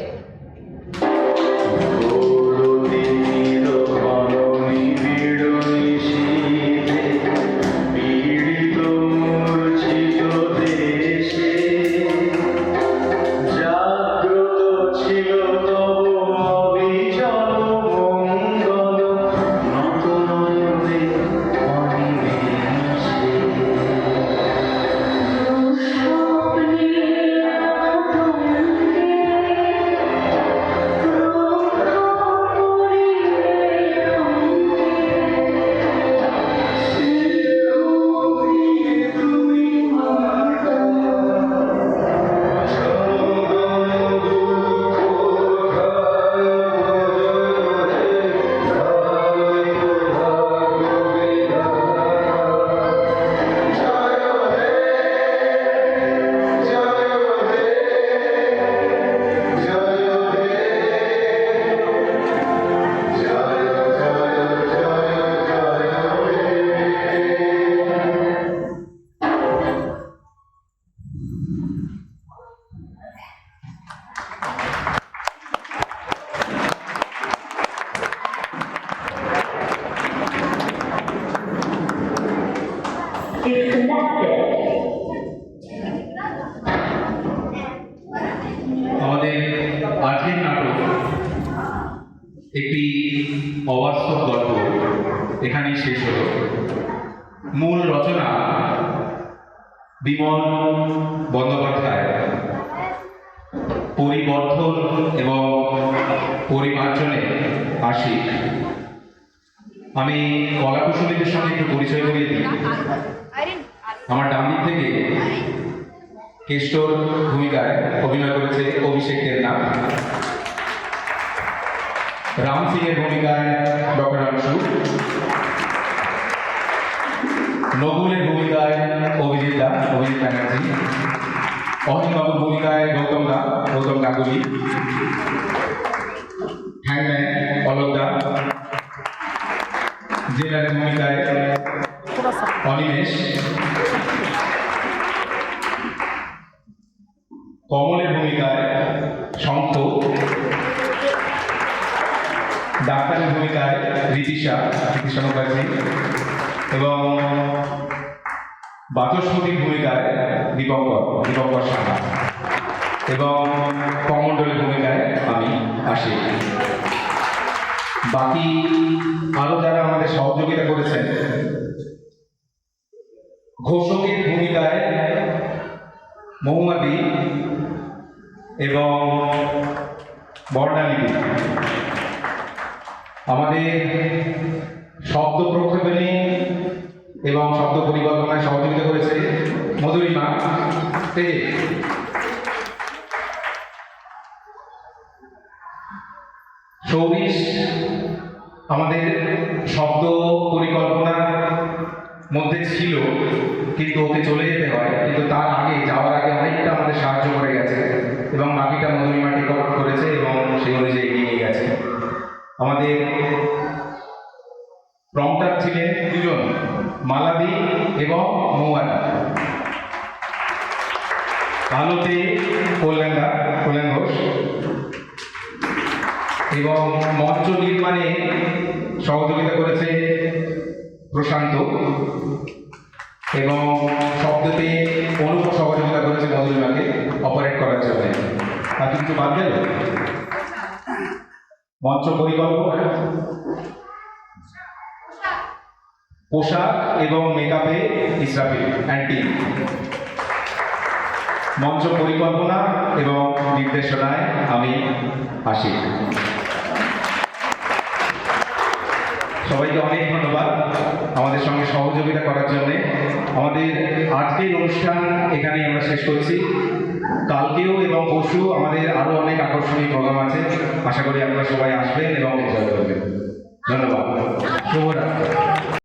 আমাদের আজকের নাটক একটি অবাস্তব গল্প এখানেই শেষ হলো। মূল রচনা বিমল বন্দ্যোপাধ্যায়, পরিবর্ধন এবং পরিমার্জনে আশিক। আমি কলাকুশলীদের সঙ্গে একটু পরিচয় করিয়ে দিই। আমার ডান দিক থেকে কেষ্টর ভূমিকায় অভিনয় করেছে অভিষেক দেবনাথ, রাম সিং এর ভূমিকায় ডক্টর অংশু, নকুলের ভূমিকায় অভিজিৎ ব্যানার্জি, অহিনবাবুর ভূমিকায় গৌতম গাঙ্গুলি, হ্যাংম্যান অলোক দা, জেলারের ভূমিকায় অনিমেষ, কমলের ভূমিকায় শঙ্খ, ডাক্তারের ভূমিকায় ঋতিশা মুখার্জি এবং বাচস্পতির ভূমিকায় দীপঙ্কর সাহা এবং কমণ্ডলের ভূমিকায় আমি আসি। বাকি আরো যারা আমাদের সহযোগিতা করেছেন, ঘোষকের ভূমিকায় মহুমাদি এবং বর্ণালী, আমাদের শব্দ প্রক্ষেপণী এবং শব্দ পরিকল্পনায় সহযোগিতা করেছে মধুরিমা স্টেজে। সৌরিশ আমাদের শব্দ পরিকল্পনার মধ্যে ছিল, কিন্তু ওকে চলে যেতে হয়, কিন্তু তার আগে যাওয়ার আগে অনেকটা আমাদের সাহায্য করে গেছে এবং বাকিটা মধুরিমা টেক আপ করেছে এবং সেই অনুযায়ী এগিয়ে নিয়ে গেছে। আমাদের প্রম্পটার ছিলেন দুজন, মালাদি এবং মৌয়ানা। আলোতে কল্যাণ ঘোষ এবং মঞ্চ নির্মাণে সহযোগিতা করেছে প্রশান্ত এবং শব্দতে অনুপ সহযোগিতা করেছে মধুরিমাকে অপারেট করার জন্য। আর কিছু বাদ গেল? মঞ্চ পরিকল্পনা, পোশাক এবং মেকআপে ইসরাফিল অ্যান্ড টিম। মঞ্চ পরিকল্পনা এবং নির্দেশনায় আমি আশিক। সবাইকে অনেক ধন্যবাদ আমাদের সঙ্গে সহযোগিতা করার জন্য। আমাদের আজকের অনুষ্ঠান এখানেই আমরা শেষ করছি। কালকেও এবং পরশু আমাদের আরো অনেক আকর্ষণীয় প্রোগ্রাম আছে। আশা করি আপনারা সবাই আসবেন এবং এনজয় করবেন। ধন্যবাদ। শুভরাত্রি।